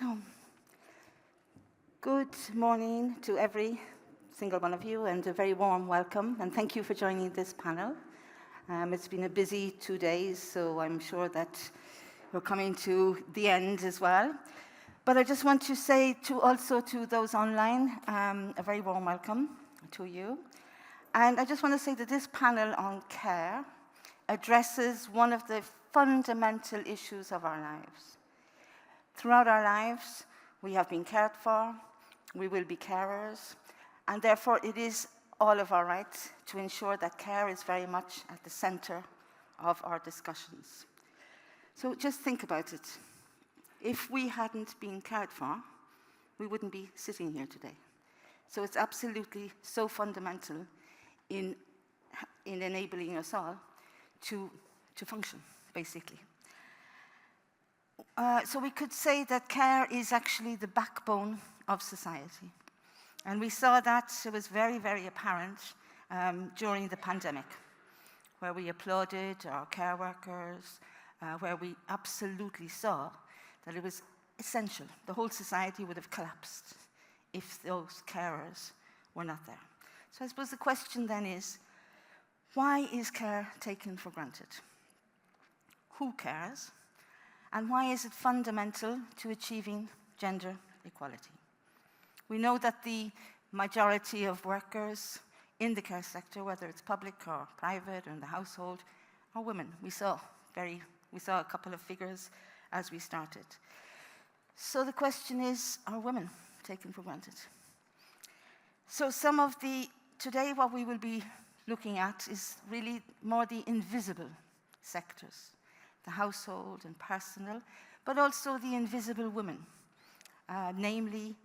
So, good morning to every single one of you, and a very warm welcome, and thank you for joining this panel. It's been a busy 2 days, so I'm sure that we're coming to the end as well. But I just want to say also to those online, a very warm welcome to you. And I just want to say that this panel on care addresses one of the fundamental issues of our lives. Throughout our lives, we have been cared for, we will be carers, and therefore it is all of our rights to ensure that care is very much at the center of our discussions. So just think about it. If we hadn't been cared for, we wouldn't be sitting here today. So it's absolutely so fundamental in enabling us all to function, basically. So we could say that care is actually the backbone of society. And we saw that it was very, very apparent during the pandemic, where we applauded our care workers, where we absolutely saw that it was essential. The whole society would have collapsed if those carers were not there. So I suppose the question then is, why is care taken for granted? Who cares? And why is it fundamental to achieving gender equality? We know that the majority of workers in the care sector, whether it's public or private or in the household, are women. We saw a couple of figures as we started. So the question is, are women taken for granted? So today what we will be looking at is really more the invisible sectors, the household and personal, but also the invisible women, namely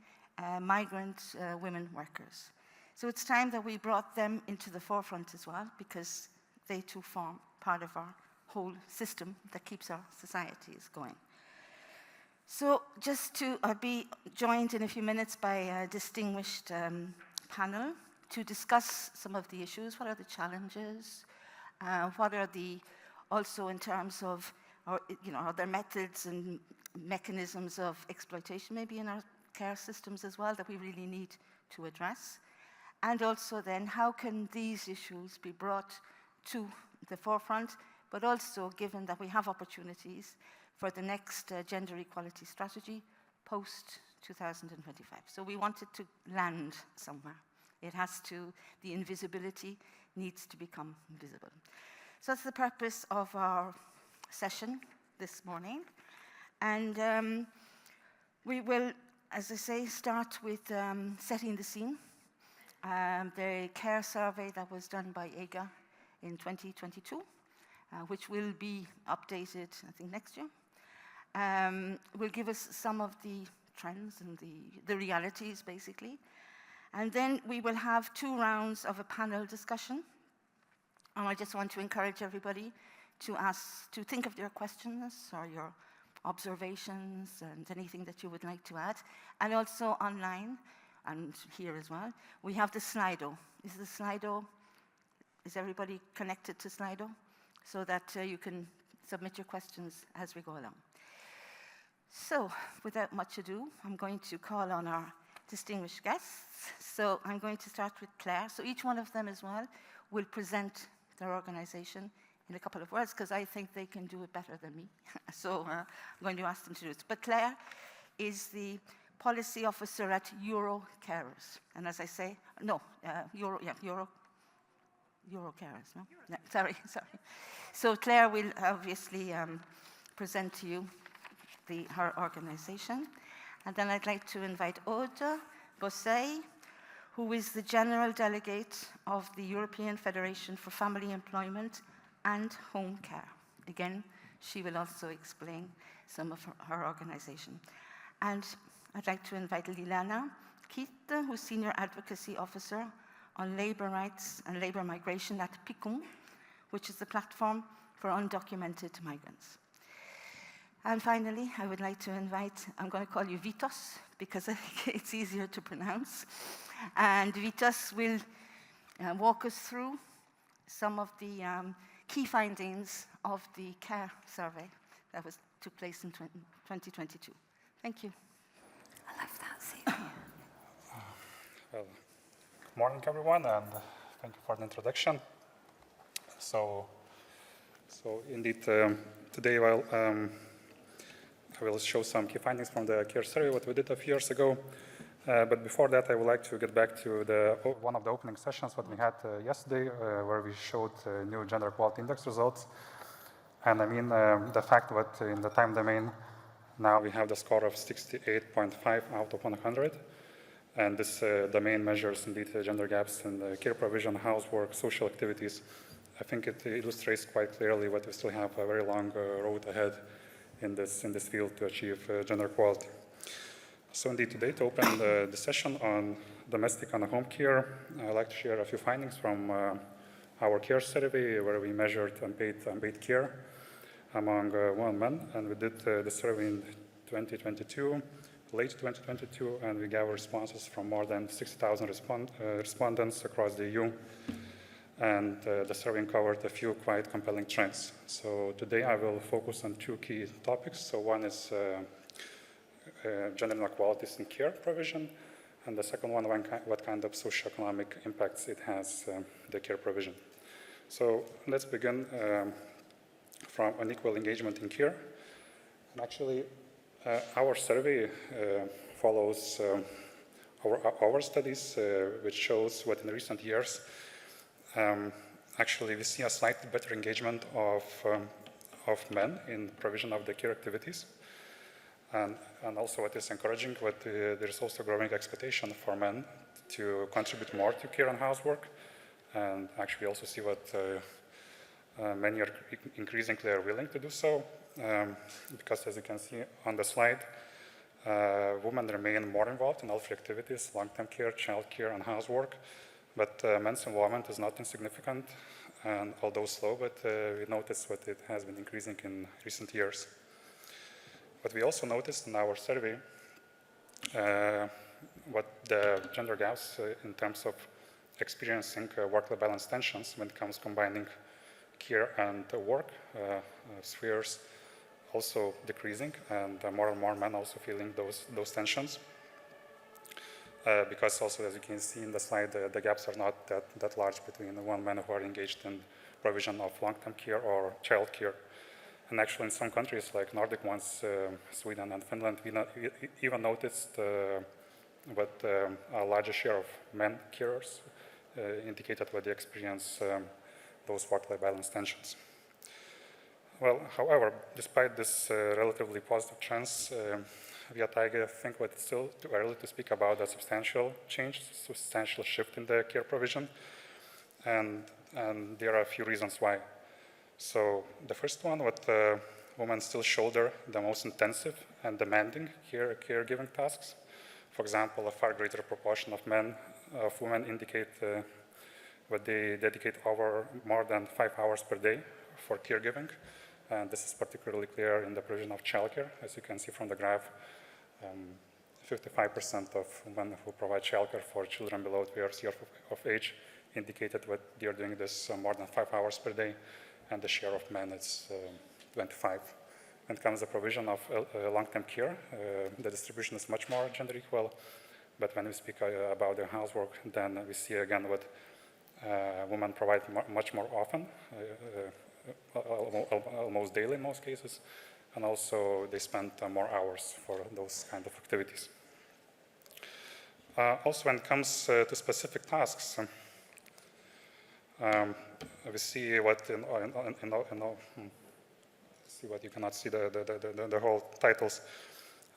migrant women workers. So it's time that we brought them into the forefront as well, because they too form part of our whole system that keeps our societies going. So I'll be joined in a few minutes by a distinguished panel to discuss some of the issues. What are the challenges? What are also in terms of, are there methods and mechanisms of exploitation maybe in our care systems as well that we really need to address? And also then, how can these issues be brought to the forefront, but also given that we have opportunities for the next gender equality strategy post-2025. So we wanted to land somewhere. The invisibility needs to become visible. So that's the purpose of our session this morning. And we will, as I say, start with setting the scene. The care survey that was done by EGA in 2022, which will be updated, I think, next year, will give us some of the trends and the realities, basically. And then we will have 2 rounds of a panel discussion. And I just want to encourage everybody to think of your questions or your observations and anything that you would like to add. And also online, and here as well, we have the Slido. Is everybody connected to Slido? So that you can submit your questions as we go along. So, without much ado, I'm going to call on our distinguished guests. So I'm going to start with Claire. So each one of them as well will present their organization in a couple of words, because I think they can do it better than me. So I'm going to ask them to do it. But Claire is the policy officer at Euro Carers. And as I say, Euro Carers, no? No, sorry. So Claire will obviously present to you her organization. And then I'd like to invite Aude Bosset, who is the General Delegate of the European Federation for Family Employment and Home Care. Again, she will also explain some of her organization. And I'd like to invite Liliana Kitt, who's Senior Advocacy Officer on Labor Rights and Labor Migration at PICUM, which is the platform for undocumented migrants. And finally, I would like to invite, I'm going to call you Vitos, because I think it's easier to pronounce. And Vitos will walk us through some of the key findings of the care survey that took place in 2022. Thank you. Well, good morning, everyone, and thank you for the introduction. So indeed, today I will show some key findings from the CARE survey, what we did a few years ago. But before that, I would like to get back to one of the opening sessions what we had yesterday, where we showed new gender equality index results. And I mean, the fact that in the time domain, now we have the score of 68.5 out of 100. And this domain measures indeed gender gaps in the care provision, housework, social activities. I think it illustrates quite clearly that we still have a very long road ahead in this field to achieve gender equality. So indeed today, to open the session on domestic and home care, I'd like to share a few findings from our care survey where we measured unpaid care among women and men. And we did the survey in 2022. Late 2022, and we gathered responses from more than 60,000 respondents across the EU. And the survey covered a few quite compelling trends. So today I will focus on two key topics. So one is gender inequalities in care provision, and the second one, what kind of socioeconomic impacts it has, the care provision. So let's begin from unequal engagement in care. And actually, our survey follows our studies, which shows what in recent years, actually we see a slightly better engagement of men in provision of the care activities. And also what is encouraging, there is also growing expectation for men to contribute more to care and housework. And actually also see what many are increasingly are willing to do so. Because as you can see on the slide, women remain more involved in all three activities: long-term care, child care, and housework. But men's involvement is not insignificant, and although slow, but we noticed that it has been increasing in recent years. But we also noticed in our survey what the gender gaps in terms of experiencing work-life balance tensions when it comes combining care and work spheres also decreasing, and more and more men also feeling those tensions. Because also, as you can see in the slide, the gaps are not that large between the men who are engaged in provision of long-term care or child care. And actually in some countries like Nordic ones, Sweden and Finland, we even noticed that a larger share of men carers indicated that they experience those work-life balance tensions. Well, however, despite this relatively positive trends, we at IGE think that it's still too early to speak about a substantial change, substantial shift in the care provision, and there are a few reasons why. So the first one, what women still shoulder the most intensive and demanding caregiving tasks. For example, a far greater proportion of women indicate that they dedicate more than 5 hours per day for caregiving. And this is particularly clear in the provision of childcare. As you can see from the graph, 55% of women who provide childcare for children below 12 years of age indicated that they are doing this more than 5 hours per day, and the share of men is 25. When it comes to the provision of long-term care, the distribution is much more gender equal, but when we speak about the housework, then we see again what women provide much more often, almost daily in most cases, and also they spend more hours for those kind of activities. Also, when it comes to specific tasks, we see what see what you cannot see the whole titles,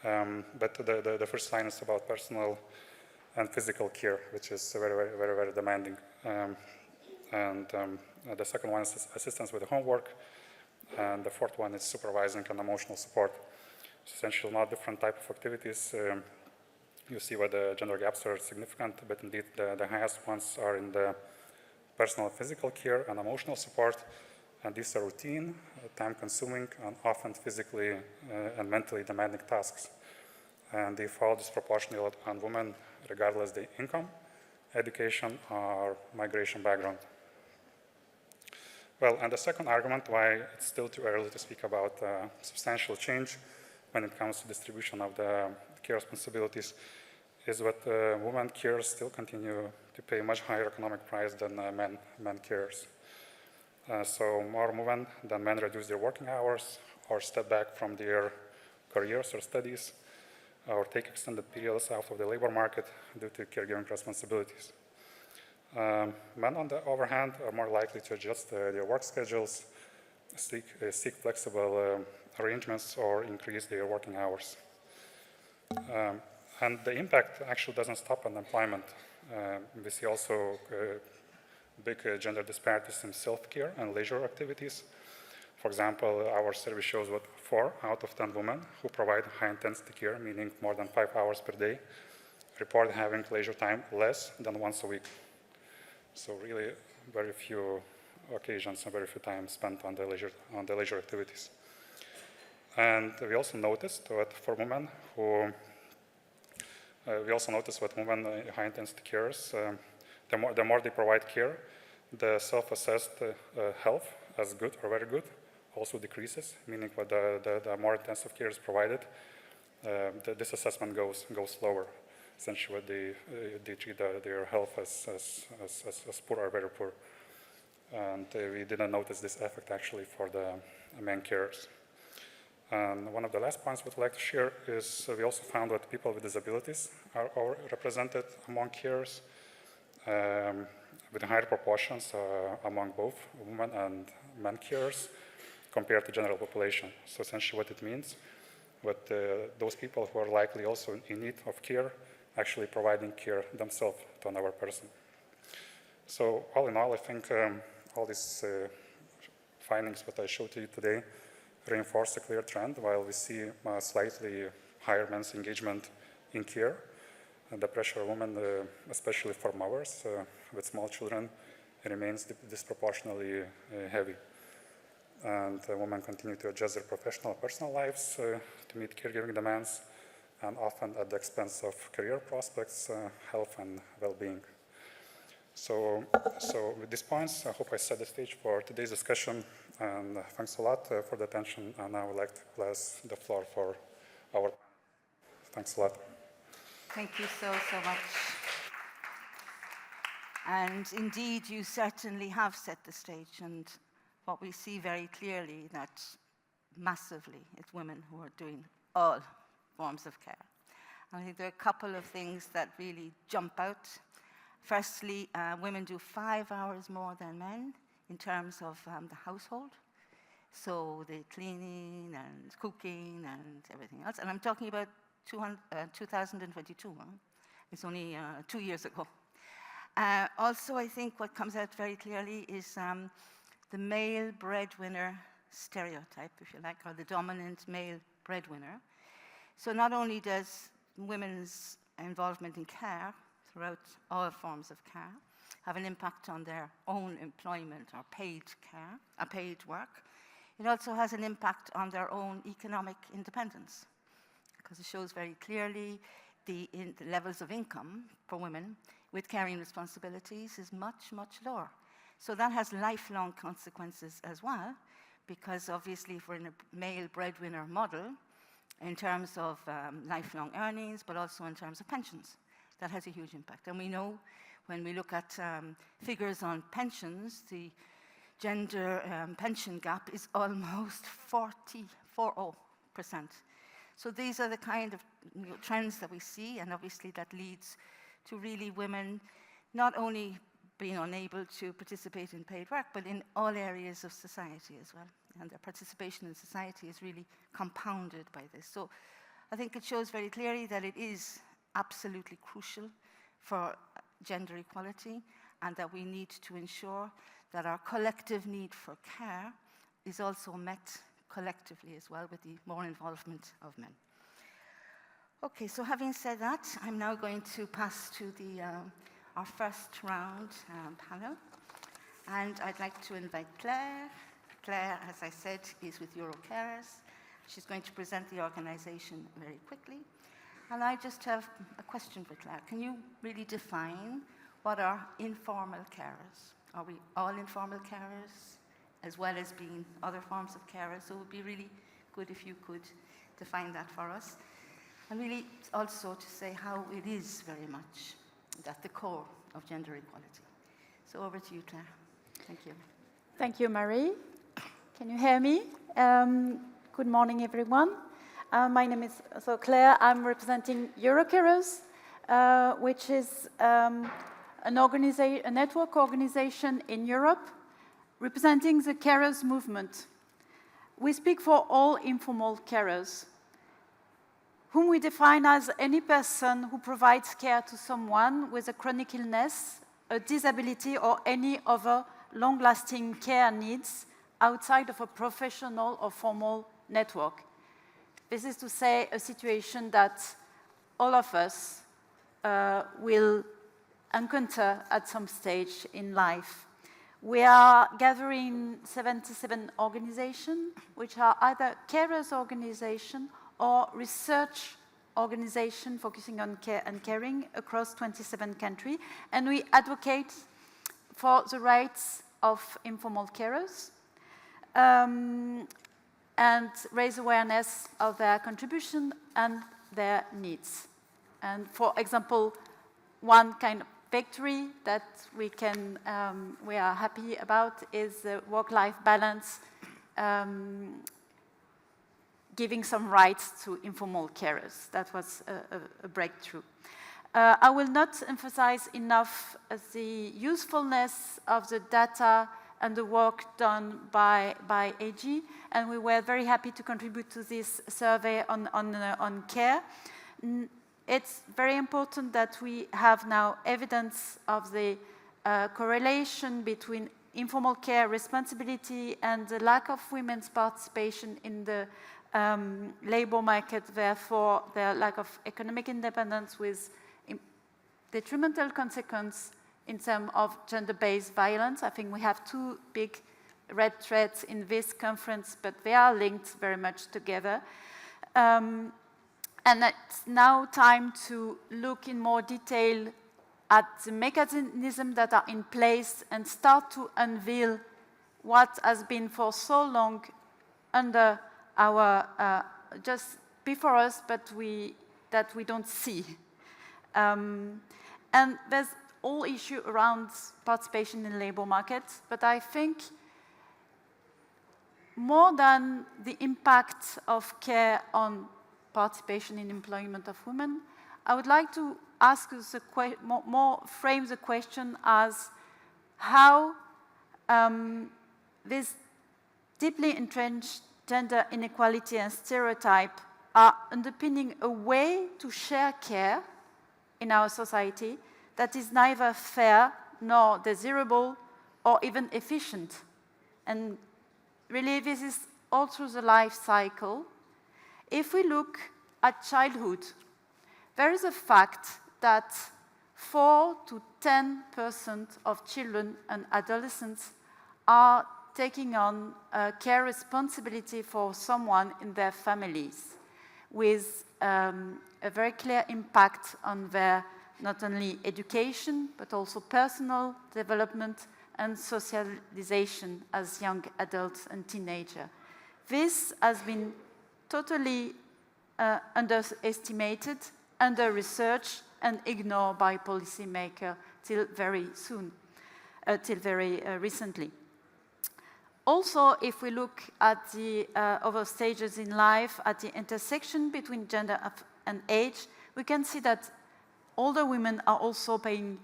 but the first line is about personal and physical care, which is very demanding. The second one is assistance with the homework, and the fourth one is supervising and emotional support. It's essentially not different type of activities. You see where the gender gaps are significant, but indeed the highest ones are in the personal and physical care and emotional support, and these are routine, time-consuming, and often physically and mentally demanding tasks. And they fall disproportionately on women, regardless of their income, education, or migration background. Well, and the second argument why it's still too early to speak about substantial change when it comes to distribution of the care responsibilities is that women carers still continue to pay much higher economic price than men carers. So more women than men reduce their working hours or step back from their careers or studies or take extended periods out of the labor market due to caregiving responsibilities. Men, on the other hand, are more likely to adjust their work schedules, seek flexible arrangements, or increase their working hours. And the impact actually doesn't stop on employment. We see also big gender disparities in self-care and leisure activities. For example, our survey shows that 4 out of 10 women who provide high-intensity care, meaning more than 5 hours per day, report having leisure time less than once a week. So really very few occasions and very few time spent on the leisure activities. And we also noticed that for women who high-intensity carers, the more they provide care, the self-assessed health as good or very good also decreases, meaning that the more intensive care is provided, this assessment goes lower. Essentially, they treat their health as poor or very poor. And we didn't notice this effect actually for the men carers. And one of the last points we'd like to share is we also found that people with disabilities are overrepresented among carers, with higher proportions among both women and men carers compared to general population. So essentially what it means, that those people who are likely also in need of care actually providing care themselves to another person. So all in all, I think all these findings that I showed to you today reinforce a clear trend. While we see slightly higher men's engagement in care, and the pressure on women, especially for mothers with small children, remains disproportionately heavy. And women continue to adjust their professional and personal lives to meet caregiving demands, and often at the expense of career prospects, health, and well-being. So with these points, I hope I set the stage for today's discussion, and thanks a lot for the attention, and I would like to pass the floor for our. Thanks a lot. Thank you so much. And indeed, you certainly have set the stage, and what we see very clearly that massively it's women who are doing all forms of care. I think there are a couple of things that really jump out. Firstly, women do 5 hours more than men in terms of the household. So the cleaning and cooking and everything else. And I'm talking about 2022. It's only 2 years ago. Also, I think what comes out very clearly is the male breadwinner stereotype, if you like, or the dominant male breadwinner. So not only does women's involvement in care throughout all forms of care have an impact on their own employment or paid care, paid work, it also has an impact on their own economic independence, because it shows very clearly the levels of income for women with caring responsibilities is much, much lower. So that has lifelong consequences as well, because obviously if we're in a male breadwinner model, in terms of lifelong earnings, but also in terms of pensions, that has a huge impact. And we know when we look at figures on pensions, the gender pension gap is almost 40%. So these are the kind of trends that we see, and obviously that leads to really women not only being unable to participate in paid work, but in all areas of society as well. And their participation in society is really compounded by this. So I think it shows very clearly that it is absolutely crucial for gender equality, and that we need to ensure that our collective need for care is also met collectively as well, with the more involvement of men. Okay, so having said that, I'm now going to pass to our first round panel. And I'd like to invite Claire. Claire, as I said, is with Eurocarers. She's going to present the organization very quickly. And I just have a question for Claire. Can you really define what are informal carers? Are we all informal carers, as well as being other forms of carers? So it would be really good if you could define that for us. and really also to say how it is very much at the core of gender equality. So over to you, Claire. Thank you. Thank you, Marie. Can you hear me? Good morning, everyone. My name is Claire. I'm representing Eurocarers, which is a network organization in Europe representing the carers movement. We speak for all informal carers, whom we define as any person who provides care to someone with a chronic illness, a disability, or any other long-lasting care needs outside of a professional or formal network. This is to say a situation that all of us will encounter at some stage in life. We are gathering 77 organizations, which are either carers organizations or research organizations focusing on care and caring across 27 countries. And we advocate for the rights of informal carers and raise awareness of their contribution and their needs. And for example, one kind of victory that we are happy about is the work-life balance, giving some rights to informal carers. That was a breakthrough. I will not emphasize enough the usefulness of the data and the work done by AG, and we were very happy to contribute to this survey on care. It's very important that we have now evidence of the correlation between informal care responsibility and the lack of women's participation in the labor market, therefore their lack of economic independence with detrimental consequence in terms of gender-based violence. I think we have two big red threads in this conference, but they are linked very much together. And it's now time to look in more detail at the mechanisms that are in place and start to unveil what has been for so long under our, just before us, but that we don't see. And there's all issue around participation in labor markets, but I think more than the impact of care on participation in employment of women, I would like to ask us frame the question as how this deeply entrenched gender inequality and stereotype are underpinning a way to share care in our society that is neither fair nor desirable or even efficient. And really, this is all through the life cycle. If we look at childhood, there is a fact that 4 to 10% of children and adolescents are taking on care responsibility for someone in their families, with a very clear impact on their not only education, but also personal development and socialization as young adults and teenagers. This has been totally underestimated, under-researched, and ignored by policymakers till very soon, till very recently. Also, if we look at the other stages in life, at the intersection between gender and age, we can see that older women are also paying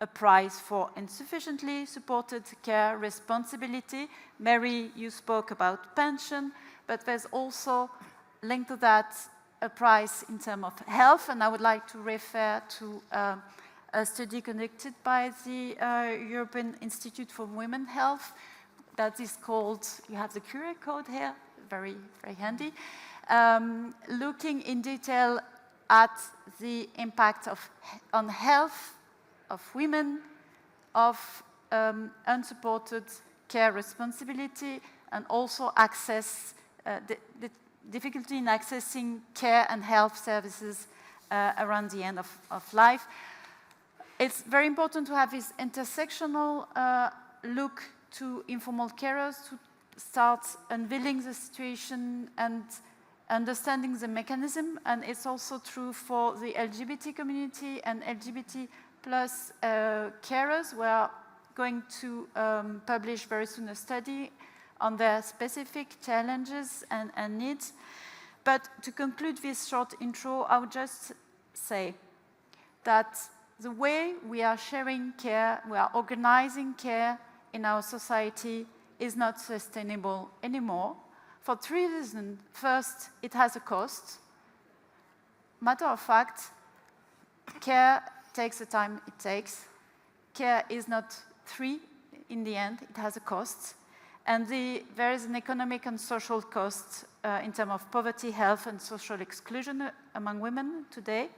a price for insufficiently supported care responsibility. Mary, you spoke about pension, but there's also linked to that a price in terms of health, and I would like to refer to a study conducted by the European Institute for Women's Health that is called, you have the QR code here, very, very handy, looking in detail at the impact on health of women, of unsupported care responsibility, and also access, the difficulty in accessing care and health services around the end of life. It's very important to have this intersectional look to informal carers to start unveiling the situation and understanding the mechanism, and it's also true for the LGBT community and LGBT plus carers. We are going to publish very soon a study on their specific challenges and needs. But to conclude this short intro, I would just say that the way we are sharing care, we are organizing care in our society is not sustainable anymore for 3 reasons. First, it has a cost. Matter of fact, care takes the time it takes. Care is not free in the end, it has a cost. And there is an economic and social cost in terms of poverty, health, and social exclusion among women today.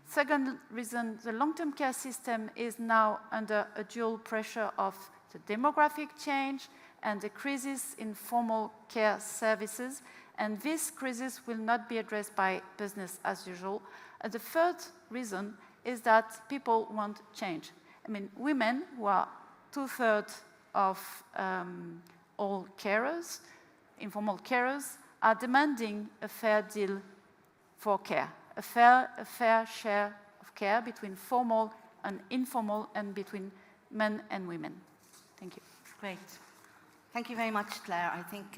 Second reason, the long-term care system is now under a dual pressure of the demographic change and the crisis in formal care services. And this crisis will not be addressed by business as usual. And the third reason is that people want change. I mean, women, who are 2/3 of all carers, informal carers, are demanding a fair deal for care, a fair share of care between formal and informal and between men and women. Thank you. Great. Thank you very much, Claire. I think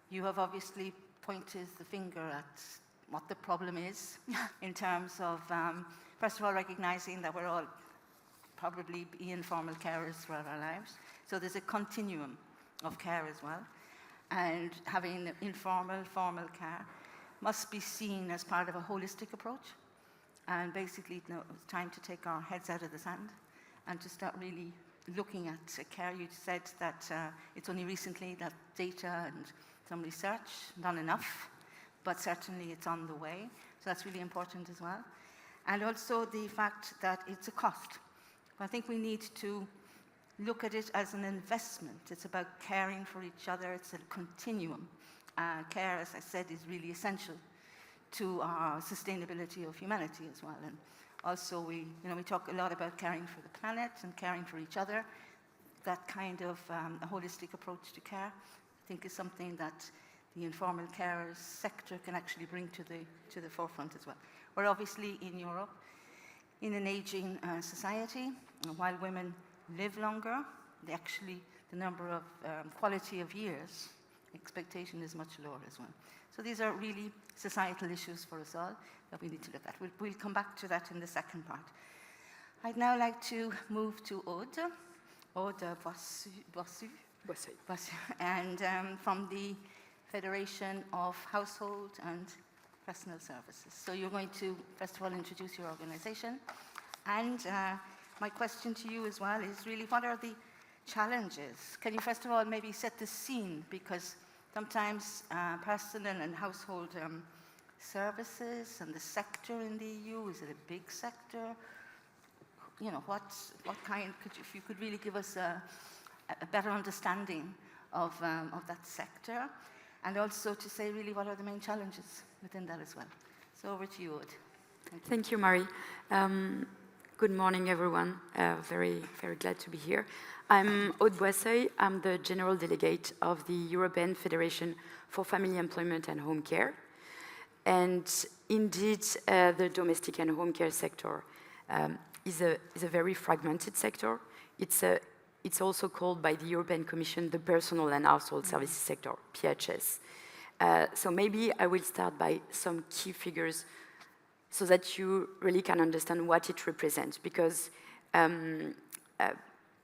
you have obviously pointed the finger at what the problem is in terms of, first of all, recognizing that we're all probably informal carers throughout our lives. So there's a continuum of care as well. And having informal, formal care must be seen as part of a holistic approach. And basically, it's time to take our heads out of the sand and to start really looking at care. You said that it's only recently that data and some research, not enough, but certainly it's on the way. So that's really important as well. And also the fact that it's a cost. I think we need to look at it as an investment. It's about caring for each other. It's a continuum. Care, as I said, is really essential to our sustainability of humanity as well. And also, we talk a lot about caring for the planet and caring for each other. That kind of a holistic approach to care, I think, is something that the informal carers sector can actually bring to the forefront as well. We're obviously in Europe in an aging society, and while women live longer, the number of quality of years expectation is much lower as well. So these are really societal issues for us all that we need to look at. We'll come back to that in the second part. I'd now like to move to Aude Boissy, and from the Federation of Household and Personal Services. So you're going to, first of all, introduce your organization. And my question to you as well is really, what are the challenges? Can you, first of all, maybe set the scene? Because sometimes personal and household services and the sector in the EU, is it a big sector? What kind, if you could really give us a better understanding of that sector, and also to say really what are the main challenges within that as well. So over to you, Aude. Thank you, Marie. Good morning, everyone. Very, very glad to be here. I'm Aude Boissy. I'm the General Delegate of the European Federation for Family Employment and Home Care. And indeed, the domestic and home care sector is a very fragmented sector. It's also called by the European Commission the Personal and Household Services Sector, PHS. So maybe I will start by some key figures so that you really can understand what it represents, because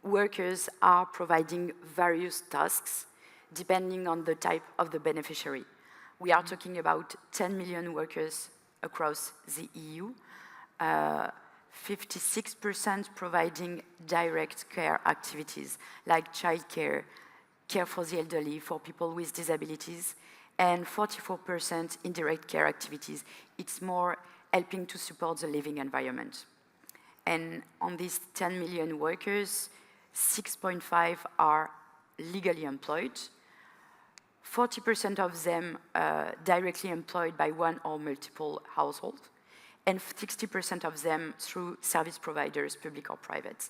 workers are providing various tasks depending on the type of the beneficiary. We are talking about 10 million workers across the EU, 56% providing direct care activities like childcare, care for the elderly, for people with disabilities, and 44% indirect care activities. It's more helping to support the living environment. And on these 10 million workers, 6.5 are legally employed, 40% of them directly employed by one or multiple households, and 60% of them through service providers, public or private.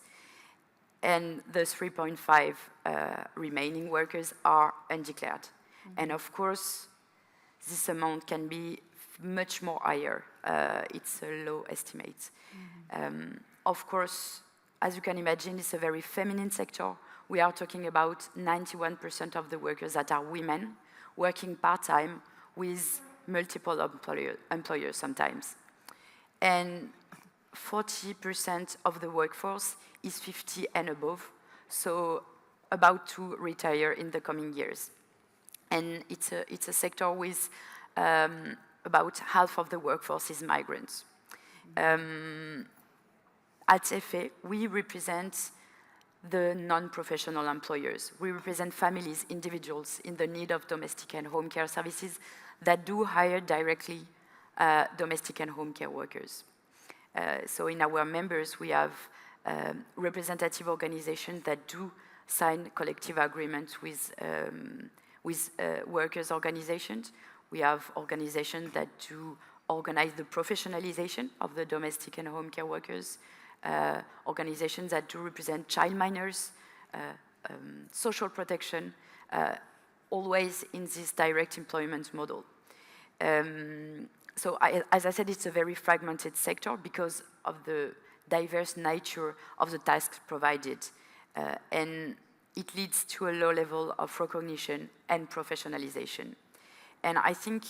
And the 3.5 remaining workers are undeclared. And of course, this amount can be much more higher. It's a low estimate. Of course, as you can imagine, it's a very feminine sector. We are talking about 91% of the workers that are women working part-time with multiple employers sometimes. And 40% of the workforce is 50 and above, so about to retire in the coming years. And it's a sector with about half of the workforce is migrants. At FA, we represent the non-professional employers. We represent families, individuals in the need of domestic and home care services that do hire directly domestic and home care workers. So in our members, we have representative organizations that do sign collective agreements with workers' organizations. We have organizations that do organize the professionalization of the domestic and home care workers, organizations that do represent child minors, social protection, always in this direct employment model. So as I said, it's a very fragmented sector because of the diverse nature of the tasks provided. And it leads to a low level of recognition and professionalization. And I think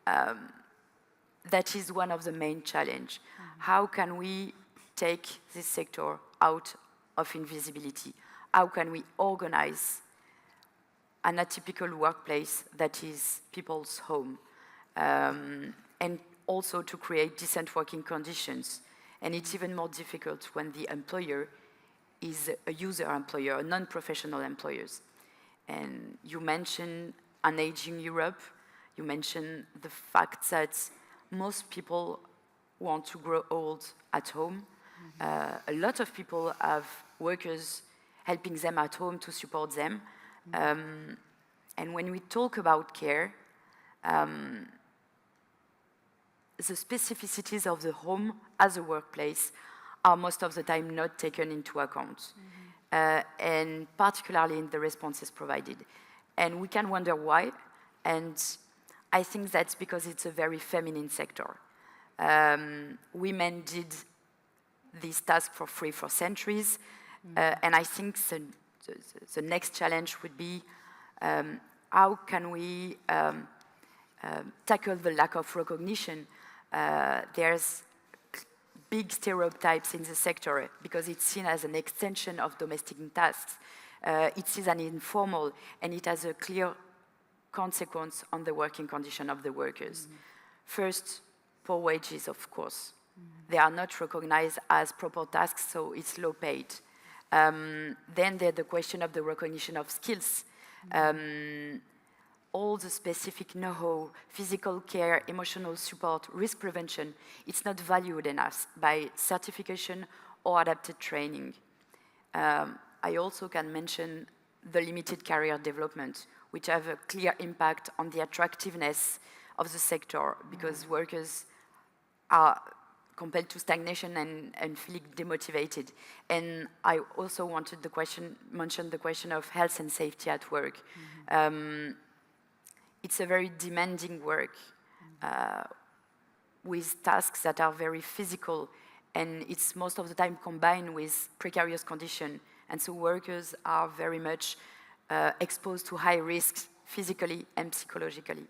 that is one of the main challenges. How can we take this sector out of invisibility? How can we organize an atypical workplace that is people's home? And also to create decent working conditions. And it's even more difficult when the employer is a user employer, a non-professional employers. And you mentioned an aging Europe. You mentioned the fact that most people want to grow old at home. A lot of people have workers helping them at home to support them. And when we talk about care, the specificities of the home as a workplace are most of the time not taken into account, and particularly in the responses provided. And we can wonder why, and I think that's because it's a very feminine sector. Women did this task for free for centuries, and I think the next challenge would be how can we tackle the lack of recognition. There's big stereotypes in the sector because it's seen as an extension of domestic tasks. It is an informal, and it has a clear consequence on the working condition of the workers. First, poor wages, of course. They are not recognized as proper tasks, so it's low paid. Then there's the question of the recognition of skills. All the specific know-how, physical care, emotional support, risk prevention, it's not valued enough by certification or adapted training. I also can mention the limited career development, which have a clear impact on the attractiveness of the sector because workers are compelled to stagnation and feeling demotivated. And I also wanted mention the question of health and safety at work. It's a very demanding work with tasks that are very physical, and it's most of the time combined with precarious conditions. And so workers are very much exposed to high risks physically and psychologically.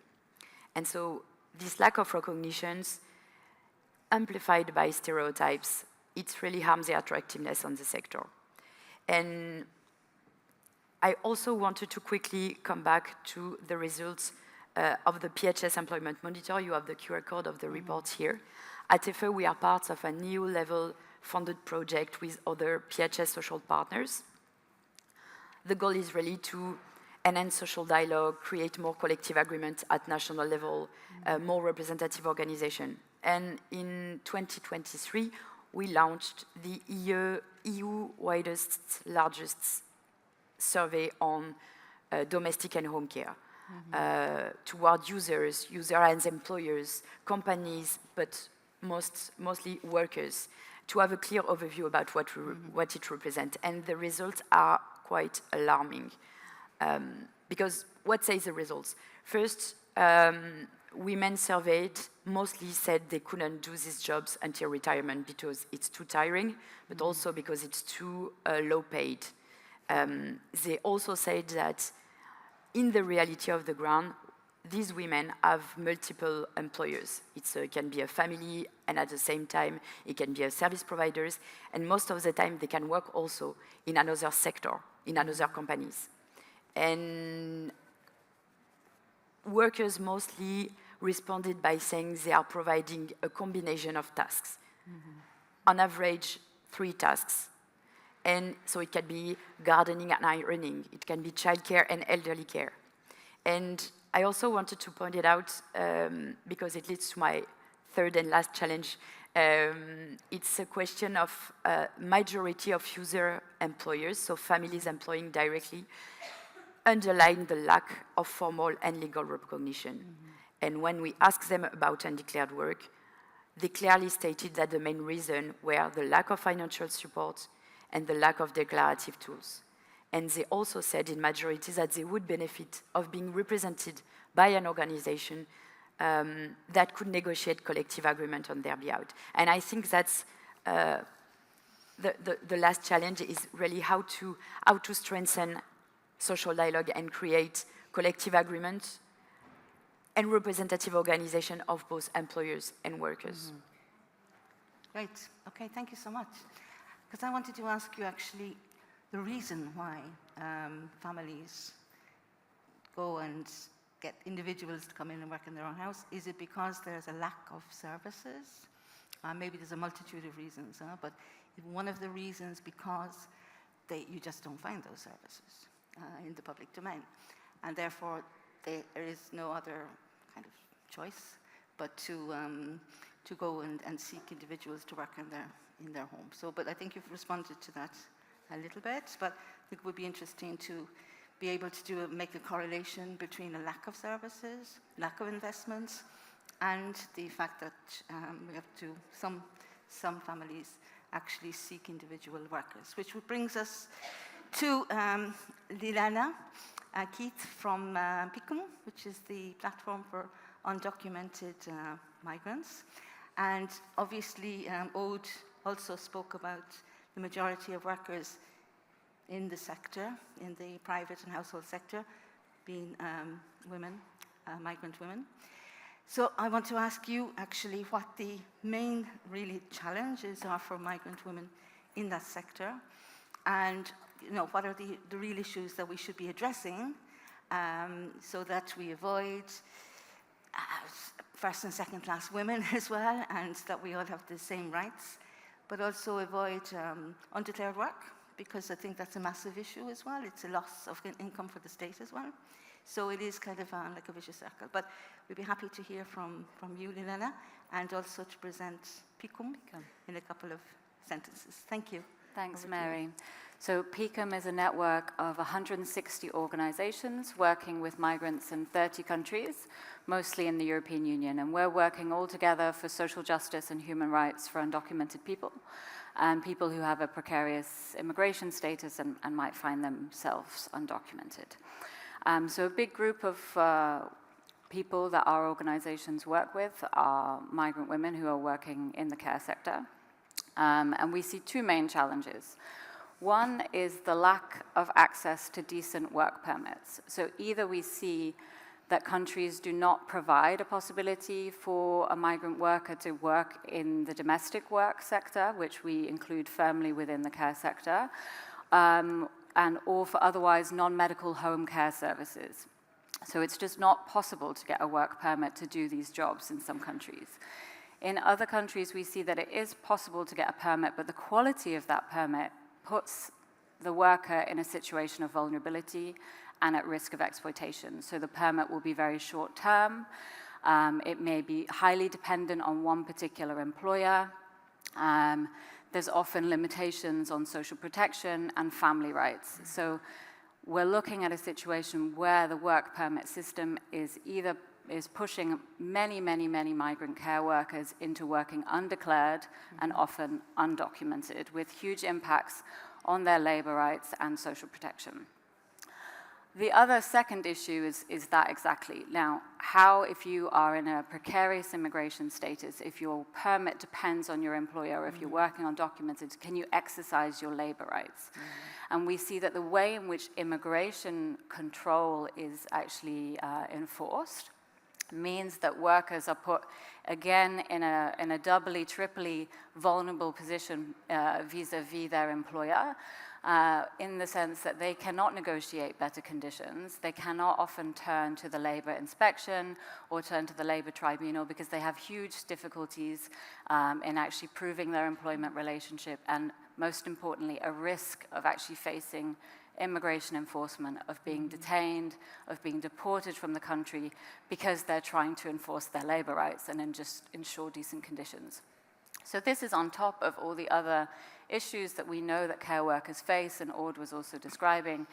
And so this lack of recognitions, amplified by stereotypes, it really harms the attractiveness on the sector. And I also wanted to quickly come back to the results of the PHS Employment Monitor. You have the QR code of the report here. At FA, we are part of a new level funded project with other PHS social partners. The goal is really to enhance social dialogue, create more collective agreements at national level, more representative organization. And in 2023, we launched the EU-widest, largest survey on domestic and home care toward users and employers, companies, but mostly workers, to have a clear overview about what it represents. And the results are quite alarming. Because what says the results? First, women surveyed mostly said they couldn't do these jobs until retirement because it's too tiring, but also because it's too low paid. They also said that in the reality of the ground, these women have multiple employers. It can be a family, and at the same time, it can be a service providers, and most of the time, they can work also in another sector, in another companies. And workers mostly responded by saying they are providing a combination of tasks. On average, 3 tasks. And so it can be gardening and ironing. It can be childcare and elderly care. And I also wanted to point it out because it leads to my third and last challenge. It's a question of majority of user employers, so families employing directly, underline the lack of formal and legal recognition. And when we asked them about undeclared work, they clearly stated that the main reason were the lack of financial support and the lack of declarative tools. And they also said in majority that they would benefit of being represented by an organization that could negotiate collective agreement on their behalf. And I think that's the last challenge is really how to strengthen social dialogue and create collective agreement and representative organization of both employers and workers. Great. Okay, thank you so much. Because I wanted to ask you actually the reason why families go and get individuals to come in and work in their own house. Is it because there's a lack of services? Maybe there's a multitude of reasons, but one of the reasons because you just don't find those services in the public domain. And therefore, there is no other kind of choice but to go and seek individuals to work in their home. So, but I think you've responded to that a little bit, but it would be interesting to be able to make a correlation between a lack of services, lack of investments, and the fact that we have some families actually seek individual workers, which brings us to Lilana Keith from PICUM, which is the platform for undocumented migrants. And obviously, Aude also spoke about the majority of workers in the sector, in the private and household sector, being women, migrant women. So I want to ask you actually what the main really challenges are for migrant women in that sector, and what are the real issues that we should be addressing so that we avoid first and second class women as well, and that we all have the same rights, but also avoid undeclared work, because I think that's a massive issue as well. It's a loss of income for the state as well. So it is kind of like a vicious circle. But we'd be happy to hear from you, Lilana, and also to present PICUM in a couple of sentences. Thank you. Thanks, Mary. So PICUM is a network of 160 organizations working with migrants in 30 countries, mostly in the European Union. And we're working all together for social justice and human rights for undocumented people and people who have a precarious immigration status and might find themselves undocumented. So a big group of people that our organizations work with are migrant women who are working in the care sector. And we see two main challenges. One is the lack of access to decent work permits. So either we see that countries do not provide a possibility for a migrant worker to work in the domestic work sector, which we include firmly within the care sector, or for otherwise non-medical home care services. So it's just not possible to get a work permit to do these jobs in some countries. In other countries, we see that it is possible to get a permit, but the quality of that permit puts the worker in a situation of vulnerability and at risk of exploitation. So the permit will be very short term. It may be highly dependent on one particular employer. There's often limitations on social protection and family rights. So we're looking at a situation where the work permit system is pushing many migrant care workers into working undeclared and often undocumented, with huge impacts on their labor rights and social protection. The other second issue is that exactly. Now, how, if you are in a precarious immigration status, if your permit depends on your employer, or if you're working on documented, can you exercise your labor rights? And we see that the way in which immigration control is actually enforced means that workers are put, again, in a doubly, triply vulnerable position vis-a-vis their employer, in the sense that they cannot negotiate better conditions. They cannot often turn to the labor inspection or turn to the labor tribunal because they have huge difficulties in actually proving their employment relationship, and most importantly, a risk of actually facing immigration enforcement, of being detained, of being deported from the country because they're trying to enforce their labor rights and just ensure decent conditions. So this is on top of all the other issues that we know that care workers face, and Aude was also describing.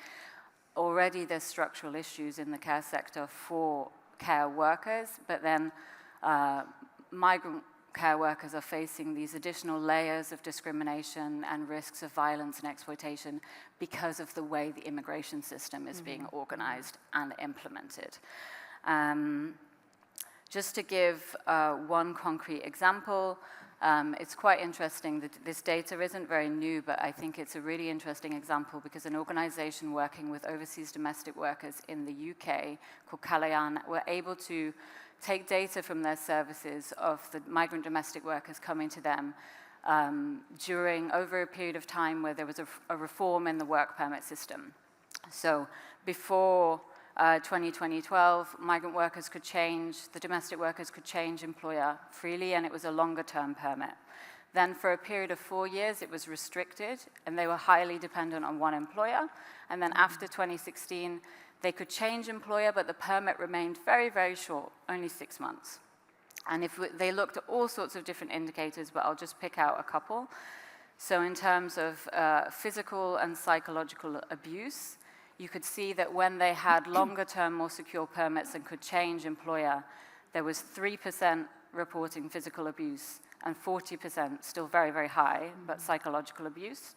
Already there's structural issues in the care sector for care workers, but then migrant care workers are facing these additional layers of discrimination and risks of violence and exploitation because of the way the immigration system is being organized and implemented. Just to give one concrete example, it's quite interesting that this data isn't very new, but I think it's a really interesting example because an organization working with overseas domestic workers in the UK called Kalayan were able to take data from their services of the migrant domestic workers coming to them during over a period of time where there was a reform in the work permit system. So before 2012, migrant workers could change, the domestic workers could change employer freely, and it was a longer-term permit. Then for a period of 4 years, it was restricted, and they were highly dependent on one employer. And then after 2016, they could change employer, but the permit remained very, very short, only 6 months. And they looked at all sorts of different indicators, but I'll just pick out a couple. So in terms of physical and psychological abuse, you could see that when they had longer-term, more secure permits and could change employer, there was 3% reporting physical abuse and 40%, still very, very high, but psychological abuse.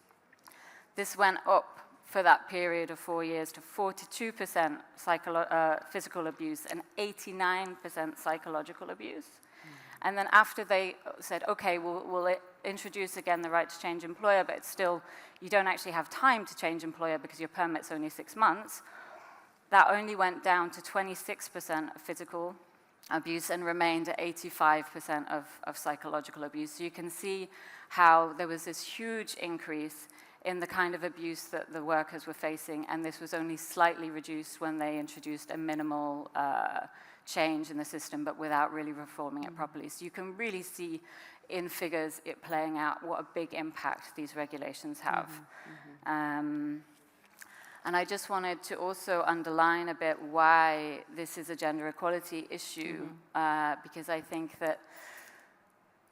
This went up for that period of 4 years to 42% physical abuse and 89% psychological abuse. And then after they said, okay, we'll introduce again the right to change employer, but it's still, you don't actually have time to change employer because your permit's only 6 months, that only went down to 26% of physical abuse and remained at 85% of psychological abuse. So you can see how there was this huge increase in the kind of abuse that the workers were facing, and this was only slightly reduced when they introduced a minimal change in the system, but without really reforming it properly. So you can really see in figures it playing out what a big impact these regulations have. And I just wanted to also underline a bit why this is a gender equality issue, because I think that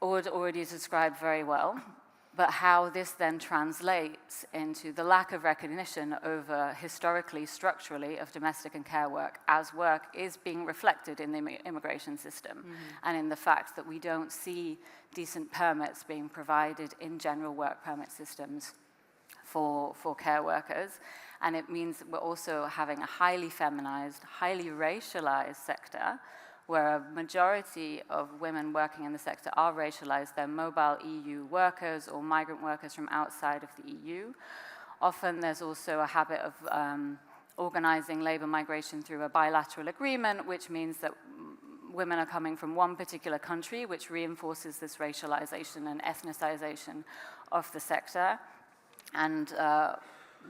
Aude already described very well, but how this then translates into the lack of recognition over historically, structurally, of domestic and care work as work is being reflected in the immigration system, and in the fact that we don't see decent permits being provided in general work permit systems for care workers. And it means that we're also having a highly feminized, highly racialized sector, where a majority of women working in the sector are racialized. They're mobile EU workers or migrant workers from outside of the EU. Often there's also a habit of organizing labor migration through a bilateral agreement, which means that women are coming from one particular country, which reinforces this racialization and ethnicization of the sector. And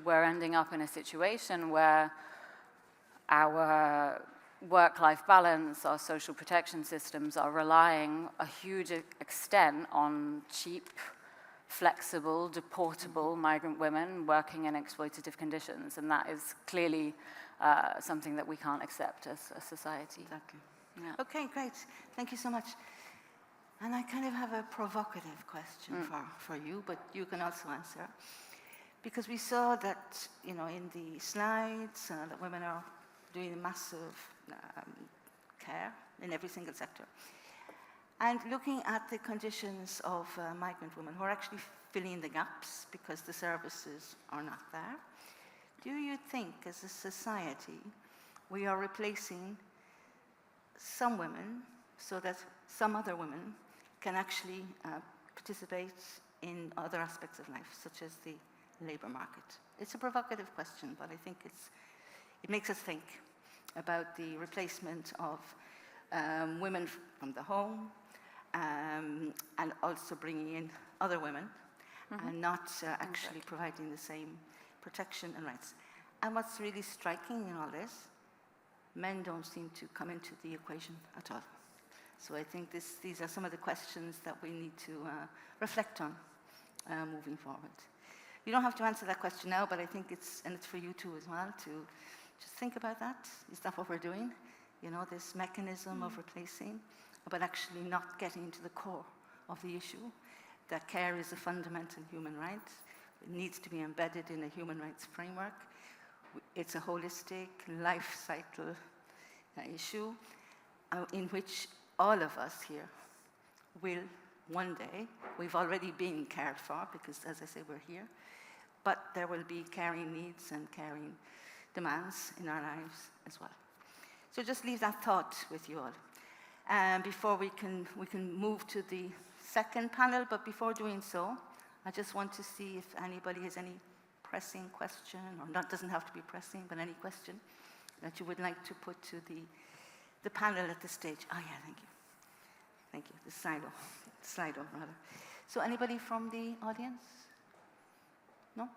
we're ending up in a situation where our work-life balance, our social protection systems are relying a huge extent on cheap, flexible, deportable migrant women working in exploitative conditions. And that is clearly something that we can't accept as a society. Exactly. Yeah. Okay, great. Thank you so much. And I kind of have a provocative question for you, but you can also answer. Because we saw that, you know, in the slides that women are doing massive care in every single sector. And looking at the conditions of migrant women who are actually filling the gaps because the services are not there, do you think as a society we are replacing some women so that some other women can actually participate in other aspects of life, such as the labor market? It's a provocative question, but I think it makes us think about the replacement of women from the home and also bringing in other women and not actually providing the same protection and rights. And what's really striking in all this, men don't seem to come into the equation at all. So I think these are some of the questions that we need to reflect on moving forward. You don't have to answer that question now, but I think it's for you too as well to just think about that. Is that what we're doing? You know, this mechanism of replacing, but actually not getting to the core of the issue, that care is a fundamental human right. It needs to be embedded in a human rights framework. It's a holistic life cycle issue in which all of us here will one day, we've already been cared for because, as I say, we're here, but there will be caring needs and caring demands in our lives as well. So just leave that thought with you all. Before we can move to the second panel, but before doing so, I just want to see if anybody has any pressing question, or not, doesn't have to be pressing, but any question that you would like to put to the panel at this stage. Oh yeah, thank you. Thank you, the Slido rather. So anybody from the audience? No?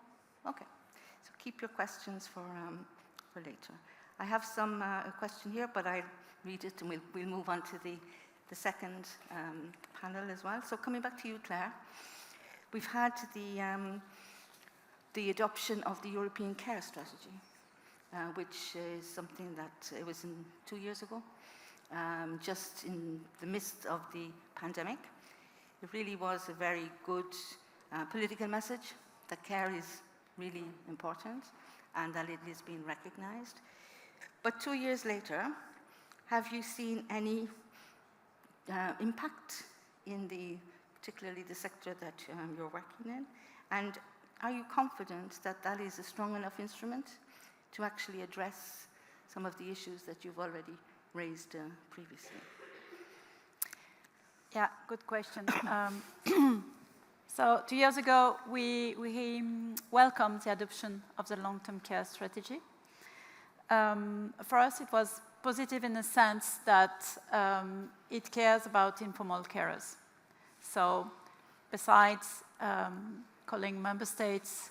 Okay. So keep your questions for later. I have some a question here, but I'll read it and we'll move on to the second panel as well. So coming back to you, Claire, we've had the adoption of the European Care Strategy, which is something that it was 2 years ago, just in the midst of the pandemic. It really was a very good political message that care is really important and that it is being recognized. But 2 years later, have you seen any impact in particularly the sector that you're working in? And are you confident that that is a strong enough instrument to actually address some of the issues that you've already raised previously? Yeah, good question. So 2 years ago, we welcomed the adoption of the long-term care strategy. For us, it was positive in the sense that it cares about informal carers. So besides calling member states,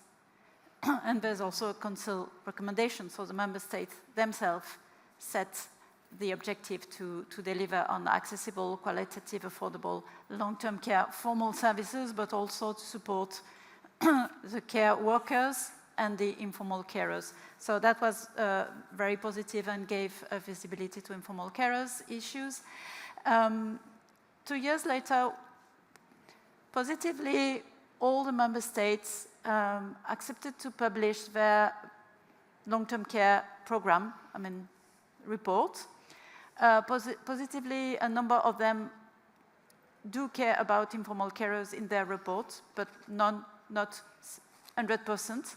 and there's also a council recommendation, so the member states themselves set the objective to deliver on accessible, qualitative, affordable, long-term care formal services, but also to support the care workers and the informal carers. So that was very positive and gave visibility to informal carers issues. 2 years later, positively, all the member states accepted to publish their long-term care program, report. Positively, a number of them do care about informal carers in their report, but not 100%.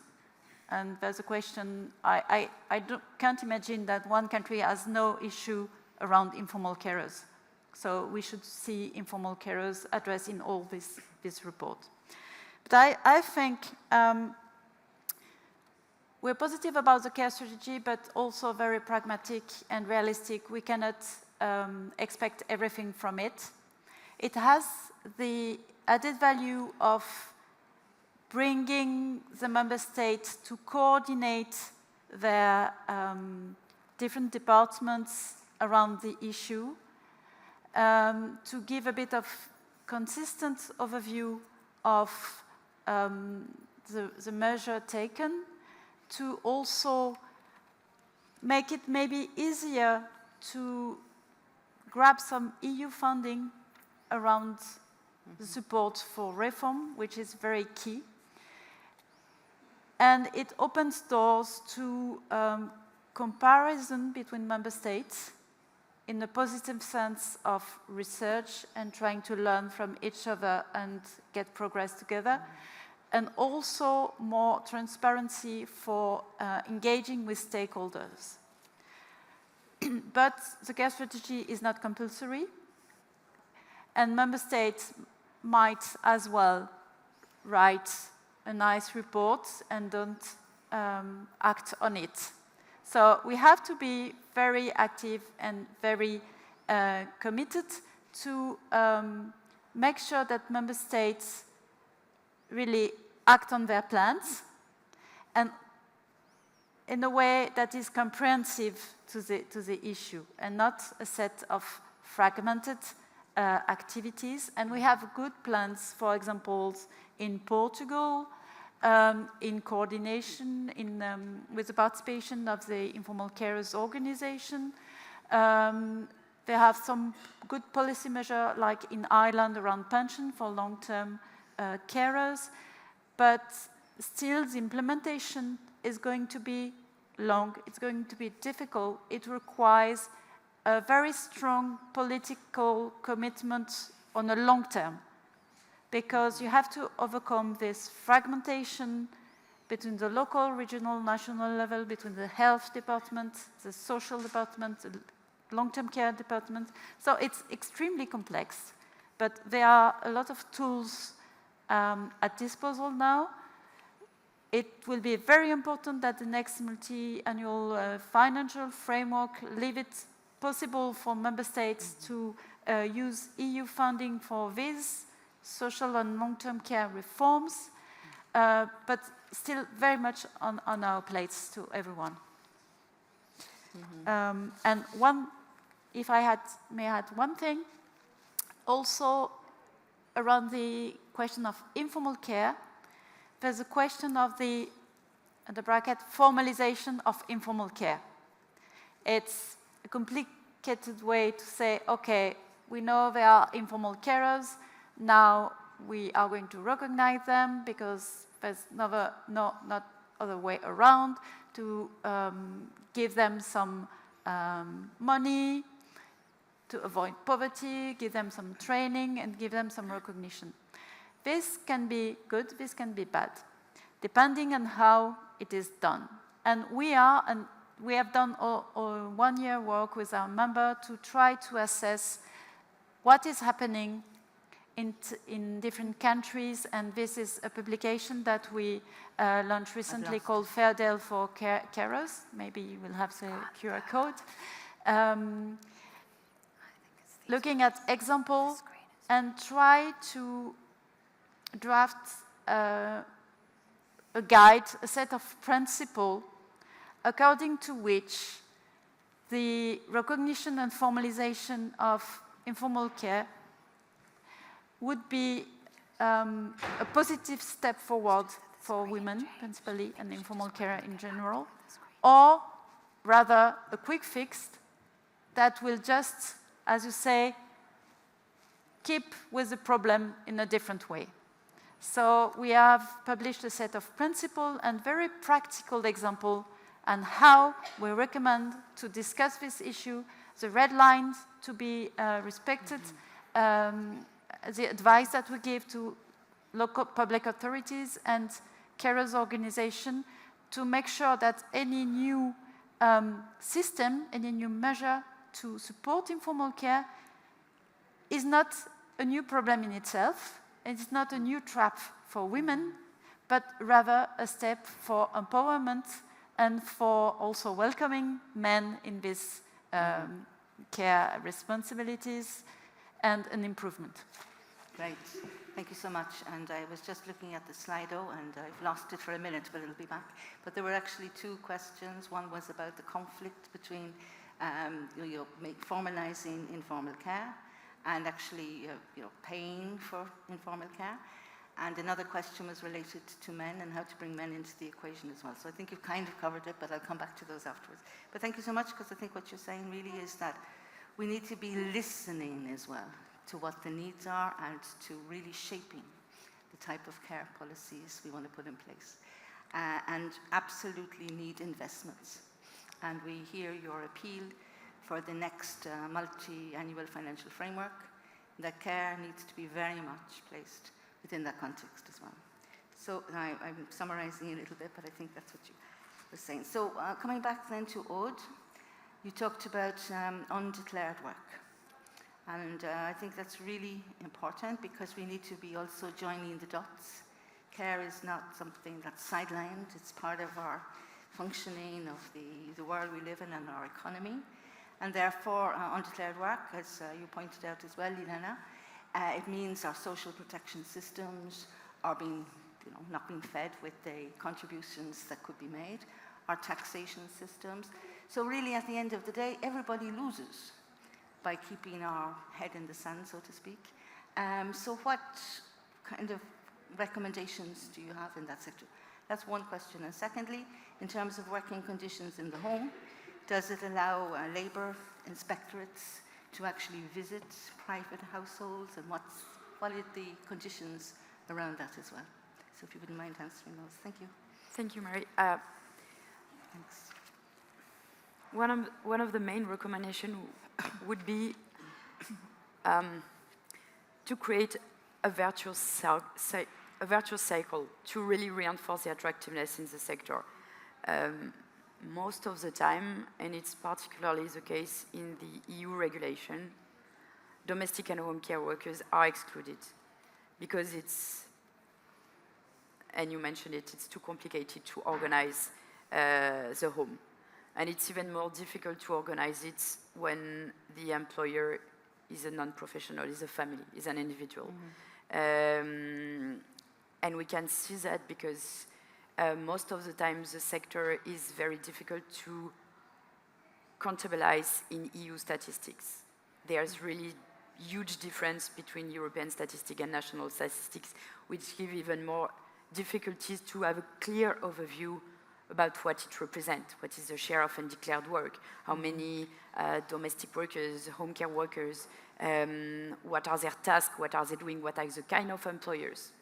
And there's a question, I can't imagine that one country has no issue around informal carers. So we should see informal carers addressed in all this report. But I think we're positive about the care strategy, but also very pragmatic and realistic. We cannot expect everything from it. It has the added value of bringing the member states to coordinate their different departments around the issue, to give a bit of consistent overview of the measure taken, to also make it maybe easier to grab some EU funding around the support for reform, which is very key. And it opens doors to comparison between member states in the positive sense of research and trying to learn from each other and get progress together. and also more transparency for engaging with stakeholders. But the care strategy is not compulsory, and member states might as well write a nice report and don't act on it. So we have to be very active and very committed to make sure that member states really act on their plans and in a way that is comprehensive to the issue and not a set of fragmented activities. And we have good plans, for example, in Portugal, in coordination with the participation of the Informal Carers Organization. They have some good policy measure, like in Ireland around pension for long-term carers, but still the implementation is going to be long, it's going to be difficult. It requires a very strong political commitment on a long term, because you have to overcome this fragmentation between the local, regional, national level, between the health department, the social department, the long-term care department. So it's extremely complex, but there are a lot of tools at disposal now. It will be very important that the next multi-annual financial framework leave it possible for member states to use EU funding for these social and long-term care reforms, but still very much on our plates to everyone. And if I may add one thing, also around the question of informal care, there's a question of the bracket, formalization of informal care. It's a complicated way to say, okay, we know there are informal carers, now we are going to recognize them because there's not other way around to give them some money to avoid poverty, give them some training, and give them some recognition. This can be good, this can be bad, depending on how it is done. And we have done 1 year work with our member to try to assess what is happening in different countries, and this is a publication that we launched recently called Fair Deal for Carers. Maybe you will have the QR code. Looking at examples and try to draft a guide, a set of principles according to which the recognition and formalization of informal care would be a positive step forward for women, principally, and informal care in general, or rather a quick fix that will just, as you say, keep with the problem in a different way. So we have published a set of principles and very practical examples on how we recommend to discuss this issue, the red lines to be respected, the advice that we give to local public authorities and carers organizations to make sure that any new system, any new measure to support informal care is not a new problem in itself. It's not a new trap for women, but rather a step for empowerment and for also welcoming men in these care responsibilities and an improvement. Great. Thank you so much. And I was just looking at the Slido, and I've lost it for a minute, but it'll be back. But there were actually two questions. One was about the conflict between formalizing informal care and actually paying for informal care. And another question was related to men and how to bring men into the equation as well. So I think you've kind of covered it, but I'll come back to those afterwards. But thank you so much, because I think what you're saying really is that we need to be listening as well to what the needs are and to really shaping the type of care policies we want to put in place. And absolutely need investments. And we hear your appeal for the next multi-annual financial framework, that care needs to be very much placed within that context as well. So I'm summarizing a little bit, but I think that's what you were saying. So coming back then to Aude, you talked about undeclared work. And I think that's really important because we need to be also joining the dots. Care is not something that's sidelined. It's part of our functioning of the world we live in and our economy. And therefore, undeclared work, as you pointed out as well, Ilana, it means our social protection systems are being, not being fed with the contributions that could be made, our taxation systems. So really, at the end of the day, everybody loses by keeping our head in the sand, so to speak. So what kind of recommendations do you have in that sector? That's one question. And secondly, in terms of working conditions in the home, does it allow labour inspectorates to actually visit private households, and what are the conditions around that as well? So if you wouldn't mind answering those. Thank you. Thank you, Mary. Thanks. One of the main recommendations would be to create a virtuous cycle to really reinforce the attractiveness in the sector. Most of the time, and it's particularly the case in the EU regulation, domestic and home care workers are excluded because it's, and you mentioned it, it's too complicated to organize the home. And it's even more difficult to organize it when the employer is a non-professional, is a family, is an individual. Mm-hmm. And we can see that because most of the time the sector is very difficult to comptabilize in EU statistics. There's really huge difference between European statistics and national statistics, which give even more difficulties to have a clear overview about what it represents, what is the share of undeclared work, how many domestic workers, home care workers, what are their tasks, what are they doing, what are the kind of employers.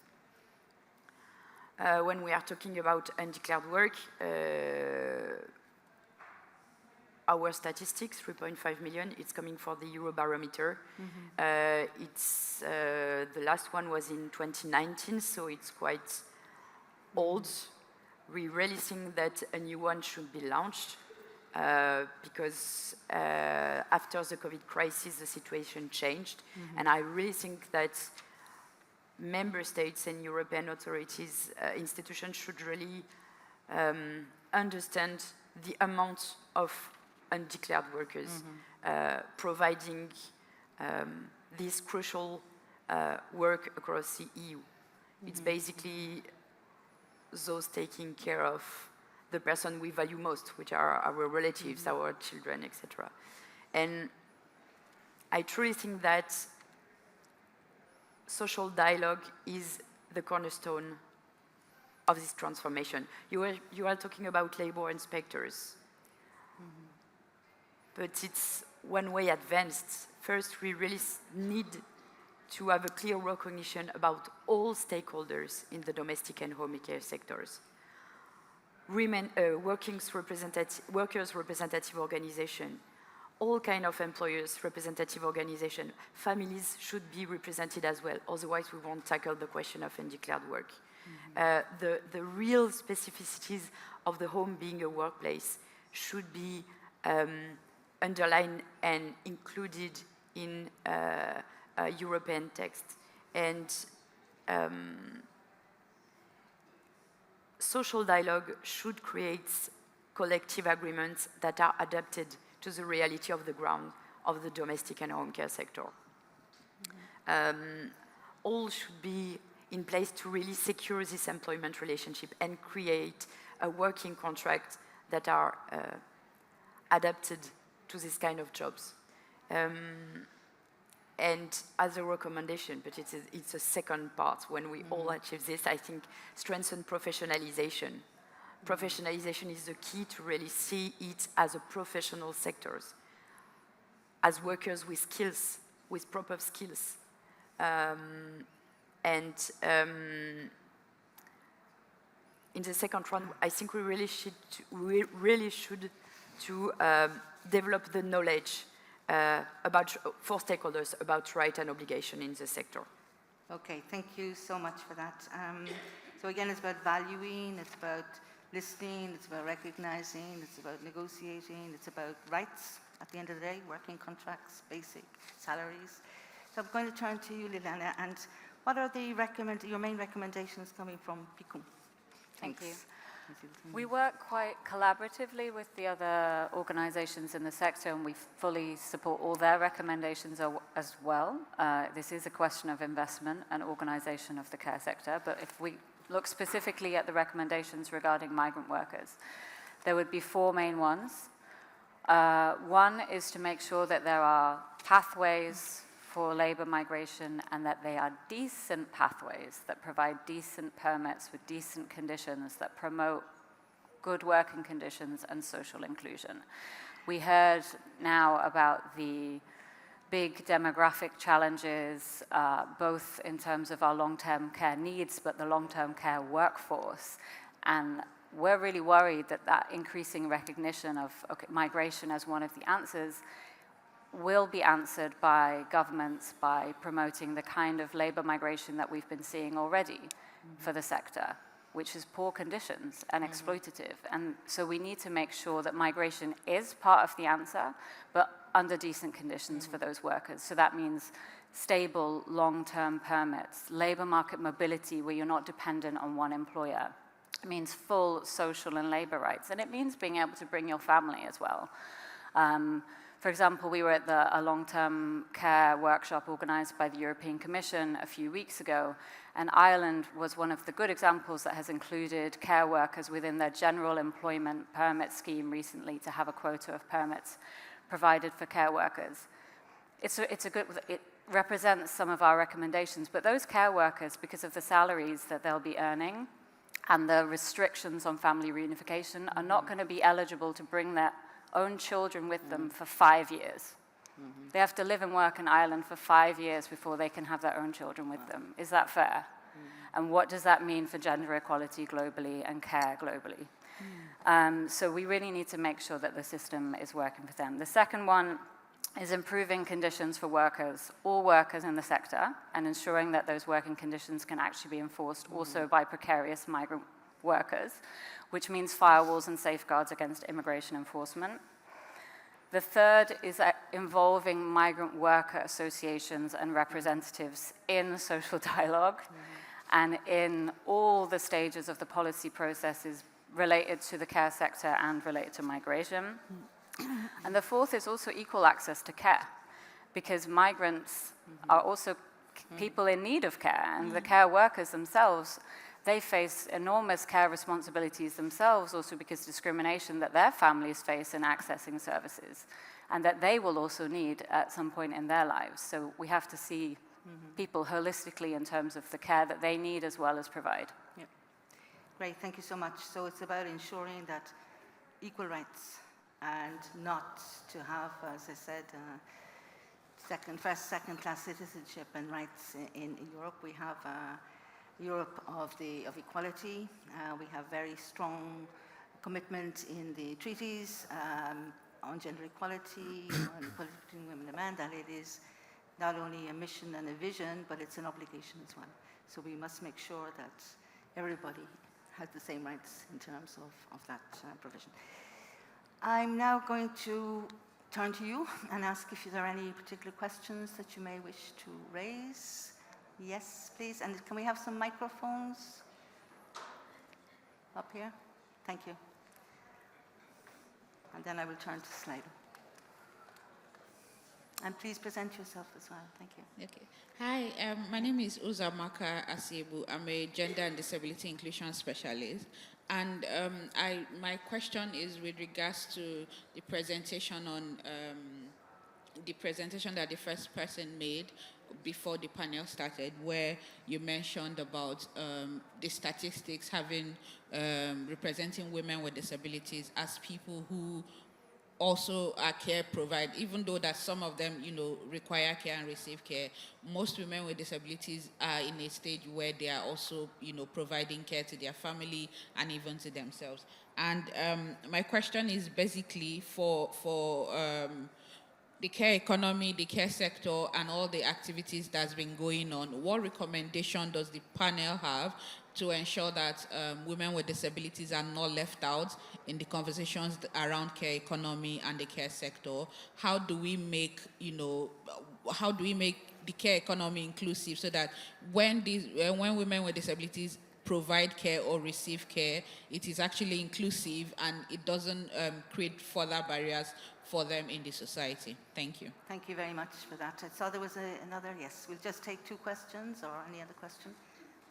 When we are talking about undeclared work, our statistics, 3.5 million, it's coming from the Eurobarometer. Mm-hmm. The last one was in 2019, so it's quite old. We really think that a new one should be launched because after the COVID crisis, the situation changed. Mm-hmm. And I really think that member states and European authorities, institutions should really understand the amount of undeclared workers, providing this crucial work across the EU. Mm-hmm. It's basically those taking care of the person we value most, which are our relatives, our children, etc. And I truly think that social dialogue is the cornerstone of this transformation. You are talking about labor inspectors, but it's one way advanced. First, we really need to have a clear recognition about all stakeholders in the domestic and home care sectors. Workers' representative organization, all kind of employers' representative organization, families should be represented as well, otherwise we won't tackle the question of undeclared work. Mm-hmm. The real specificities of the home being a workplace should be underlined and included in European text. And social dialogue should create collective agreements that are adapted to the reality of the ground of the domestic and home care sector. Mm-hmm. All should be in place to really secure this employment relationship and create a working contract that are adapted to this kind of jobs. And as a recommendation, but it's a second part, when we all achieve this, I think strengthen professionalization. Professionalization is the key to really see it as a professional sectors, as workers with skills, with proper skills. In the second round, I think we really should develop the knowledge for stakeholders about right and obligation in the sector. Okay, thank you so much for that. So again, it's about valuing, it's about listening, it's about recognizing, it's about negotiating, it's about rights at the end of the day, working contracts, basic salaries. So I'm going to turn to you, Liliana, and what are the your main recommendations coming from PICUM? Thank you. Thanks. We work quite collaboratively with the other organizations in the sector, and we fully support all their recommendations as well. This is a question of investment and organization of the care sector, but if we look specifically at the recommendations regarding migrant workers, there would be 4 main ones. One is to make sure that there are pathways for labor migration and that they are decent pathways that provide decent permits with decent conditions that promote good working conditions and social inclusion. We heard now about the big demographic challenges, both in terms of our long-term care needs, but the long-term care workforce. And we're really worried that that increasing recognition of migration as one of the answers will be answered by governments by promoting the kind of labor migration that we've been seeing already for the sector, which is poor conditions and exploitative. And so we need to make sure that migration is part of the answer, but under decent conditions for those workers. So that means stable, long-term permits, labor market mobility where you're not dependent on one employer. It means full social and labor rights, and it means being able to bring your family as well. For example, we were at a long-term care workshop organized by the European Commission a few weeks ago, and Ireland was one of the good examples that has included care workers within their general employment permit scheme recently to have a quota of permits provided for care workers. It represents some of our recommendations, but those care workers, because of the salaries that they'll be earning and the restrictions on family reunification, are not going to be eligible to bring their own children with them for 5 years. They have to live and work in Ireland for 5 years before they can have their own children with them. Is that fair? And what does that mean for gender equality globally and care globally? So we really need to make sure that the system is working for them. The second one is improving conditions for workers, all workers in the sector, and ensuring that those working conditions can actually be enforced also by precarious migrant workers, which means firewalls and safeguards against immigration enforcement. The third is involving migrant worker associations and representatives in social dialogue and in all the stages of the policy processes related to the care sector and related to migration. And the fourth is also equal access to care, because migrants are also people in need of care, and the care workers themselves, they face enormous care responsibilities themselves, also because discrimination that their families face in accessing services, and that they will also need at some point in their lives. So we have to see people holistically in terms of the care that they need as well as provide. Yeah. Great, thank you so much. So it's about ensuring that equal rights and not to have, as I said, first, second-class citizenship and rights in Europe. We have Europe of equality. We have very strong commitment in the treaties on gender equality, on equality between women and men, that it is not only a mission and a vision, but it's an obligation as well. So we must make sure that everybody has the same rights in terms of that provision. I'm now going to turn to you and ask if there are any particular questions that you may wish to raise. Yes, please. And can we have some microphones up here? Thank you. And then I will turn to Slido. And please present yourself as well. Thank you. Okay. Hi, my name is Uzamaka Asiebu. I'm a gender and disability inclusion specialist. And my question is with regards to the presentation on the presentation that the first person made before the panel started, where you mentioned about the statistics having representing women with disabilities as people who also are care provided, even though that some of them, require care and receive care. Most women with disabilities are in a stage where they are also, providing care to their family and even to themselves. And my question is basically for the care economy, the care sector, and all the activities that's been going on, what recommendation does the panel have to ensure that women with disabilities are not left out in the conversations around care economy and the care sector? How do we make, how do we make the care economy inclusive so that when women with disabilities provide care or receive care, it is actually inclusive and it doesn't create further barriers for them in the society? Thank you. Thank you very much for that. I saw there was another, yes. We'll just take 2 questions or any other question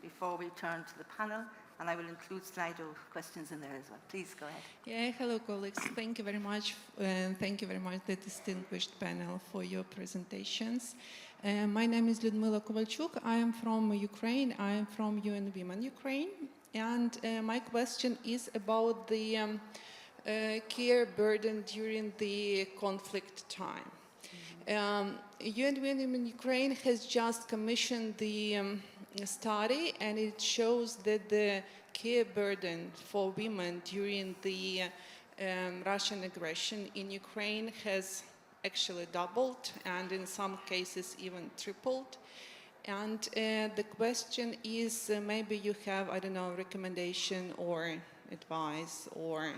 before we turn to the panel, and I will include Slido questions in there as well. Please go ahead. Yeah, hello colleagues. Thank you very much, and thank you very much, the distinguished panel, for your presentations. My name is Lyudmila Kovalchuk. I am from Ukraine. I am from UN Women Ukraine, and my question is about the care burden during the conflict time. UN Women Ukraine has just commissioned the study, and it shows that the care burden for women during the Russian aggression in Ukraine has actually doubled, and in some cases even tripled. And the question is, maybe you have, I don't know, recommendation or advice or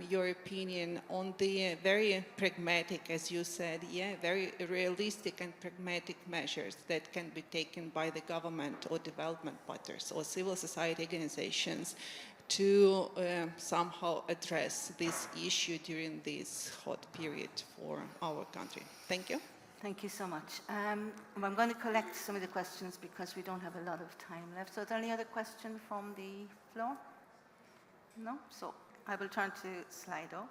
your opinion on the very pragmatic, as you said, very realistic and pragmatic measures that can be taken by the government or development partners or civil society organizations to somehow address this issue during this hot period for our country. Thank you. Thank you so much. I'm going to collect some of the questions because we don't have a lot of time left. So are there any other questions from the floor? No? So I will turn to Slido.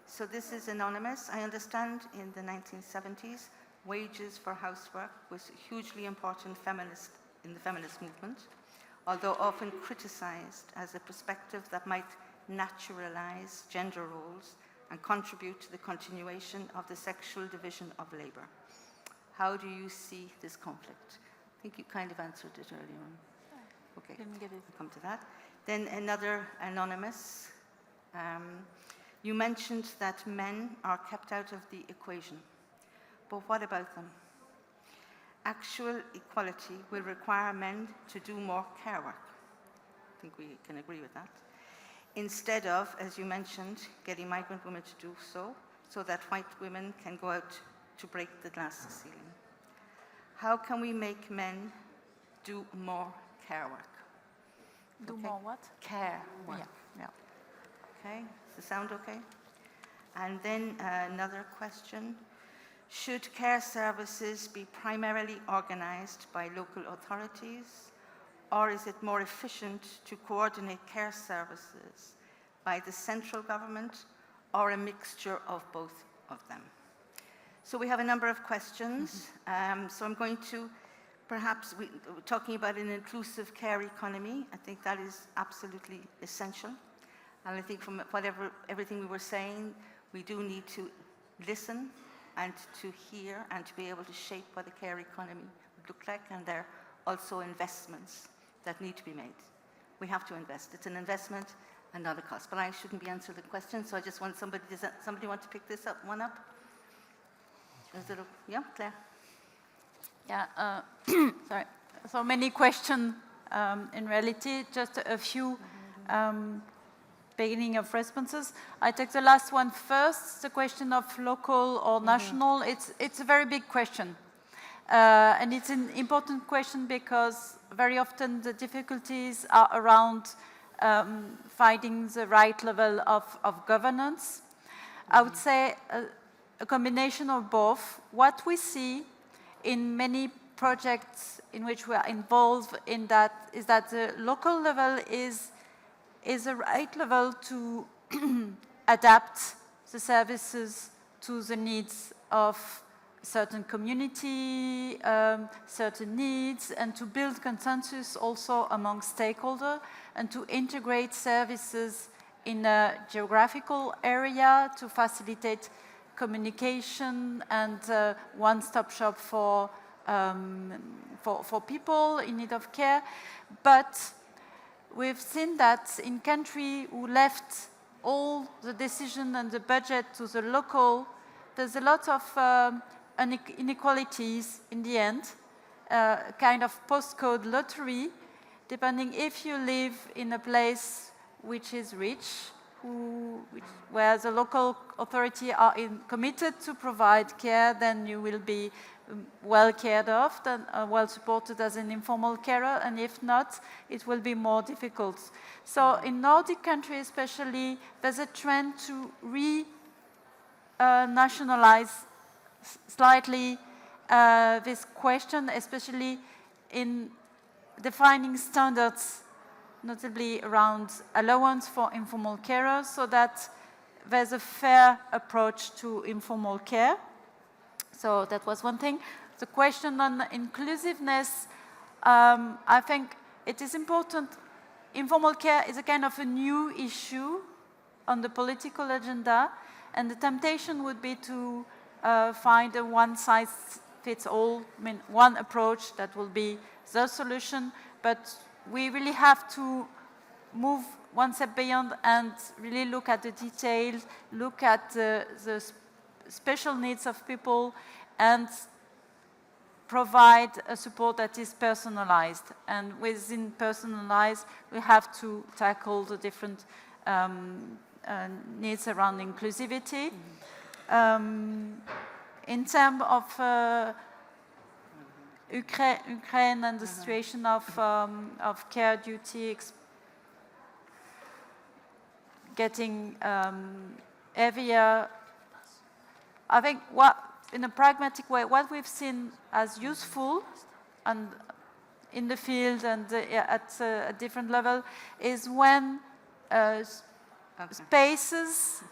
So this is anonymous. I understand in the 1970s, wages for housework was hugely important in the feminist movement, although often criticized as a perspective that might naturalize gender roles and contribute to the continuation of the sexual division of labor. How do you see this conflict? I think you kind of answered it earlier on. Okay, we'll come to that. Then another anonymous. You mentioned that men are kept out of the equation, but what about them? Actual equality will require men to do more care work. I think we can agree with that. Instead of, as you mentioned, getting migrant women to do so that white women can go out to break the glass ceiling. How can we make men do more care work? Do more what? Care work. Yeah. Okay, does the sound okay? And then another question. Should care services be primarily organized by local authorities, or is it more efficient to coordinate care services by the central government, or a mixture of both of them? So we have a number of questions. So I'm going to, perhaps, we're talking about an inclusive care economy. I think that is absolutely essential. And I think from everything we were saying, we do need to listen and to hear and to be able to shape what the care economy would look like. And there are also investments that need to be made. We have to invest. It's an investment and not a cost. But I shouldn't be answering the question, so I just want somebody, does somebody want to pick this one up? Is it, yeah, Claire? Yeah, sorry. So many questions in reality, just a few beginning of responses. I take the last one first, the question of local or national. It's a very big question. And it's an important question because very often the difficulties are around finding the right level of governance. I would say a combination of both. What we see in many projects in which we are involved in that is that the local level is the right level to adapt the services to the needs of certain community, certain needs, and to build consensus also among stakeholders, and to integrate services in a geographical area to facilitate communication and one-stop shop for people in need of care. But we've seen that in countries who left all the decision and the budget to the local, there's a lot of inequalities in the end, kind of postcode lottery, depending if you live in a place which is rich, where the local authority are committed to provide care, then you will be well cared of, well supported as an informal carer, and if not, it will be more difficult. So in Nordic countries especially, there's a trend to nationalize slightly this question, especially in defining standards, notably around allowance for informal carers, so that there's a fair approach to informal care. So that was one thing. The question on inclusiveness, I think it is important. Informal care is a kind of a new issue on the political agenda, and the temptation would be to find a one-size-fits-all, one approach that will be the solution, but we really have to move one step beyond and really look at the details, look at the special needs of people, and provide a support that is personalized. And within personalized, we have to tackle the different needs around inclusivity. In terms of Ukraine and the situation of care duty getting heavier, I think in a pragmatic way, what we've seen as useful and in the field and at a different level is when spaces,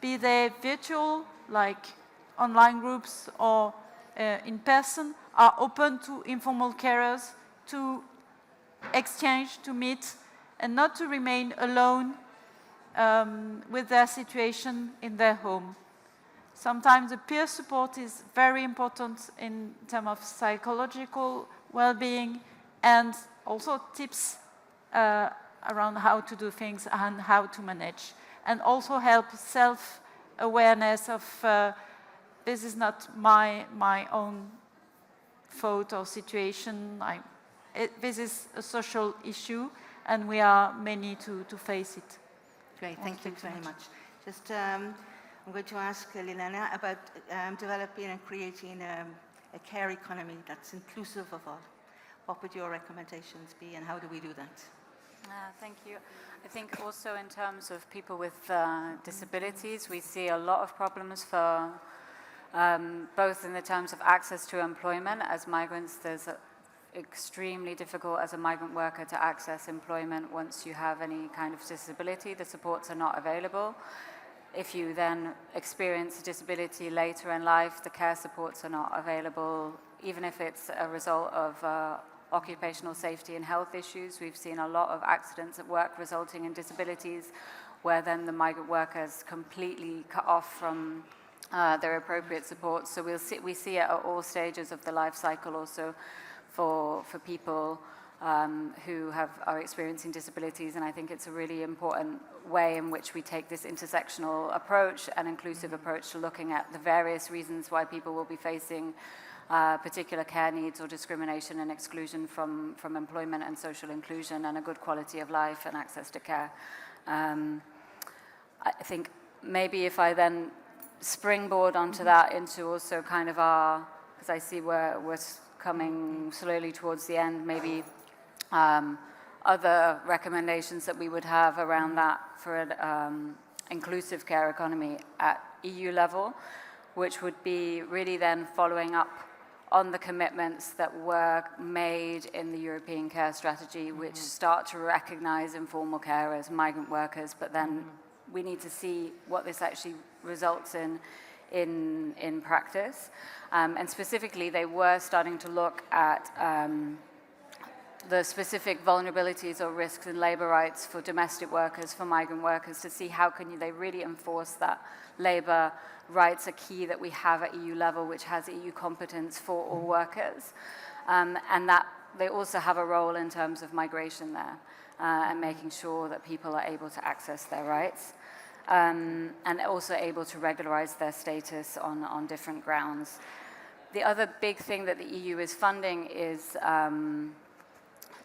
be they virtual, like online groups, or in person, are open to informal carers to exchange, to meet, and not to remain alone with their situation in their home. Sometimes the peer support is very important in terms of psychological well-being, and also tips around how to do things and how to manage, and also help self-awareness of this is not my own fault or situation. This is a social issue, and we are many to face it. Great, thank you very much. Just, I'm going to ask Liliana about developing and creating a care economy that's inclusive of all. What would your recommendations be, and how do we do that? Thank you. I think also in terms of people with disabilities, we see a lot of problems for both in the terms of access to employment. As migrants, there's extremely difficult as a migrant worker to access employment once you have any kind of disability. The supports are not available. If you then experience a disability later in life, the care supports are not available, even if it's a result of occupational safety and health issues. We've seen a lot of accidents at work resulting in disabilities, where then the migrant workers completely cut off from their appropriate support. So we see it at all stages of the life cycle also for people who are experiencing disabilities, and I think it's a really important way in which we take this intersectional approach and inclusive approach to looking at the various reasons why people will be facing particular care needs or discrimination and exclusion from employment and social inclusion and a good quality of life and access to care. I think maybe if I then springboard onto that into also kind of because I see we're coming slowly towards the end, maybe other recommendations that we would have around that for an inclusive care economy at EU level, which would be really then following up on the commitments that were made in the European Care Strategy, which start to recognize informal care as migrant workers, but then we need to see what this actually results in practice. And specifically, they were starting to look at the specific vulnerabilities or risks in labor rights for domestic workers, for migrant workers, to see how they really enforce that labor rights are key that we have at EU level, which has EU competence for all workers. And that they also have a role in terms of migration there and making sure that people are able to access their rights and also able to regularize their status on different grounds. The other big thing that the EU is funding is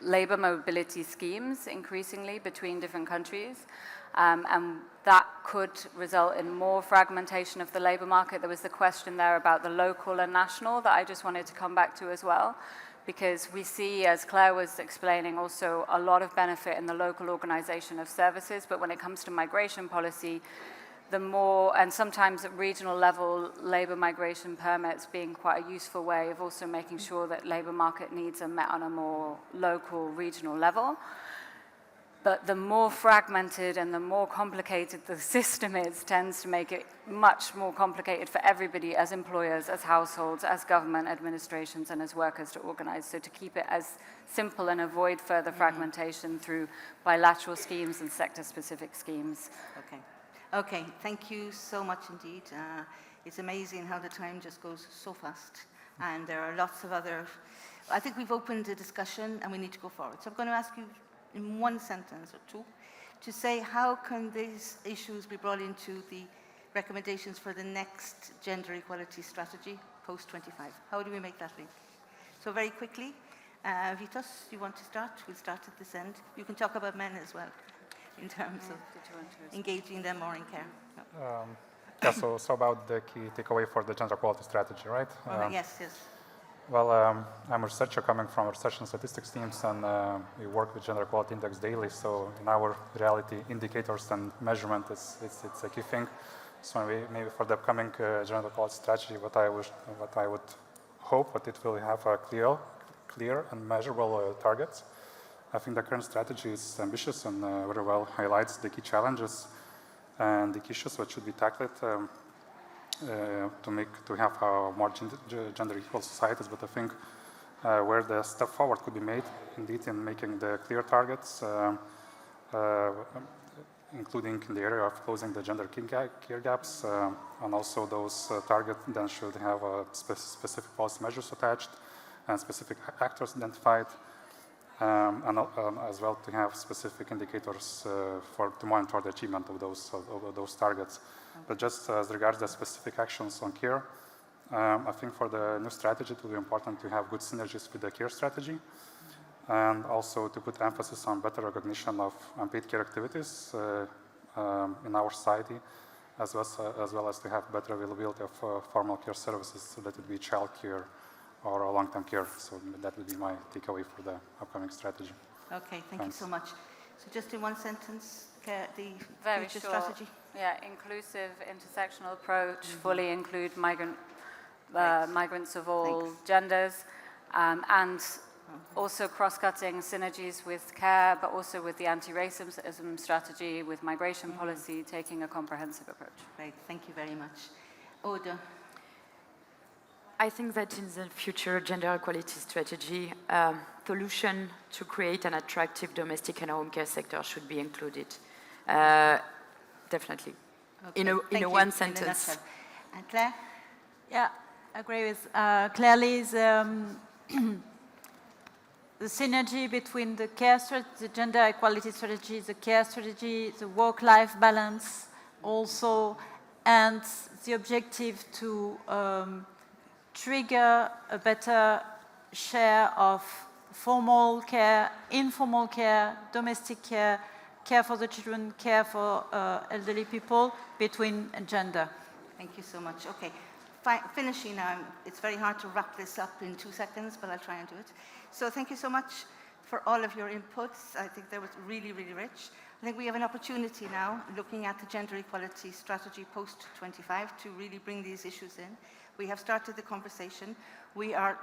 labor mobility schemes increasingly between different countries. And that could result in more fragmentation of the labor market. There was the question there about the local and national that I just wanted to come back to as well, because we see, as Claire was explaining, also a lot of benefit in the local organization of services, but when it comes to migration policy, the more, and sometimes at regional level, labor migration permits being quite a useful way of also making sure that labor market needs are met on a more local, regional level. But the more fragmented and the more complicated the system is, tends to make it much more complicated for everybody as employers, as households, as government administrations, and as workers to organize. So to keep it as simple and avoid further fragmentation through bilateral schemes and sector-specific schemes. Okay. Okay, thank you so much indeed. It's amazing how the time just goes so fast. And there are lots of other, I think we've opened a discussion and we need to go forward. So I'm going to ask you in one sentence or two to say how can these issues be brought into the recommendations for the next gender equality strategy post-25? How do we make that link? So very quickly, Vitos, you want to start? We'll start at this end. You can talk about men as well, in terms of engaging them more in care. No. Yeah, so about the key takeaway for the gender equality strategy, right? Yes. Well, I'm a researcher coming from research and statistics teams, and we work with gender equality index daily. So in our reality, indicators and measurement it's a key thing. So maybe for the upcoming gender equality strategy, what I would hope that it will have a clear and measurable targets. I think the current strategy is ambitious and very well highlights the key challenges and the key issues that should be tackled to have a more gender equal societies. But I think where the step forward could be made, indeed, in making the clear targets, including in the area of closing the gender care gaps, and also those targets then should have specific policy measures attached and specific actors identified. And as well to have specific indicators to monitor the achievement of those targets. But just as regards the specific actions on care, I think for the new strategy it will be important to have good synergies with the care strategy, and also to put emphasis on better recognition of unpaid care activities in our society, as well as to have better availability of formal care services, so that it would be child care or long-term care. So that would be my takeaway for the upcoming strategy. Okay, thank you so much. So just in one sentence, the Very future short. strategy? Yeah, inclusive, intersectional approach, fully include migrants of all genders, and also cross-cutting synergies with care, but also with the anti-racism strategy, with migration policy, taking a comprehensive approach. Great, thank you very much. Oda. I think that in the future gender equality strategy, solution to create an attractive domestic and home care sector should be included. Definitely. Okay, In a one sentence. And Claire? Yeah, I agree with clearly the synergy between the care strategy, the gender equality strategy, the care strategy, the work-life balance also, and the objective to trigger a better share of formal care, informal care, domestic care, care for the children, care for elderly people between gender. Thank you so much. Okay, finishing now. It's very hard to wrap this up in 2 seconds, but I'll try and do it. So thank you so much for all of your inputs. I think that was really, really rich. I think we have an opportunity now, looking at the gender equality strategy post-25, to really bring these issues in. We have started the conversation. We are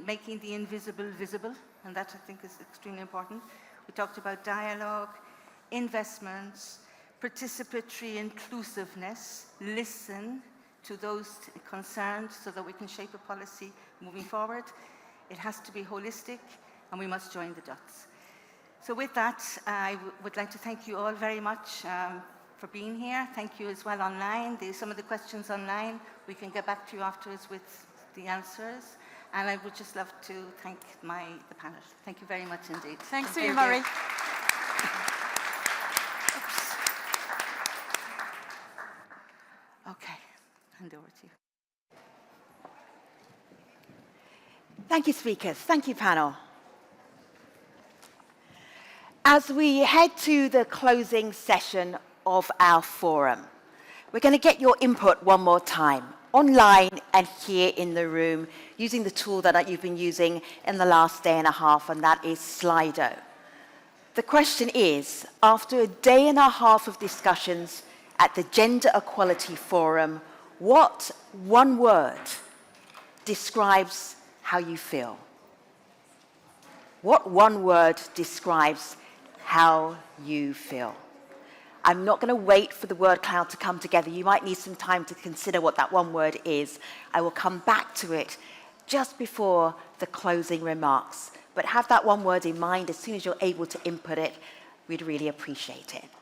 making the invisible visible, and that I think is extremely important. We talked about dialogue, investments, participatory inclusiveness, listen to those concerned so that we can shape a policy moving forward. It has to be holistic, and we must join the dots. So with that, I would like to thank you all very much for being here. Thank you as well online. There's some of the questions online. We can get back to you afterwards with the answers. And I would just love to thank the panel. Thank you very much indeed. Thanks to you, Marie. Okay, hand over to you. Thank you, speakers. Thank you, panel. as we head to the closing session of our forum, we're going to get your input one more time, online and here in the room, using the tool that you've been using in the last day and a half, and that is Slido. The question is, after a day and a half of discussions at the Gender Equality Forum, what one word describes how you feel? What one word describes how you feel? I'm not going to wait for the word cloud to come together. You might need some time to consider what that one word is. I will come back to it just before the closing remarks. But have that one word in mind as soon as you're able to input it. We'd really appreciate it.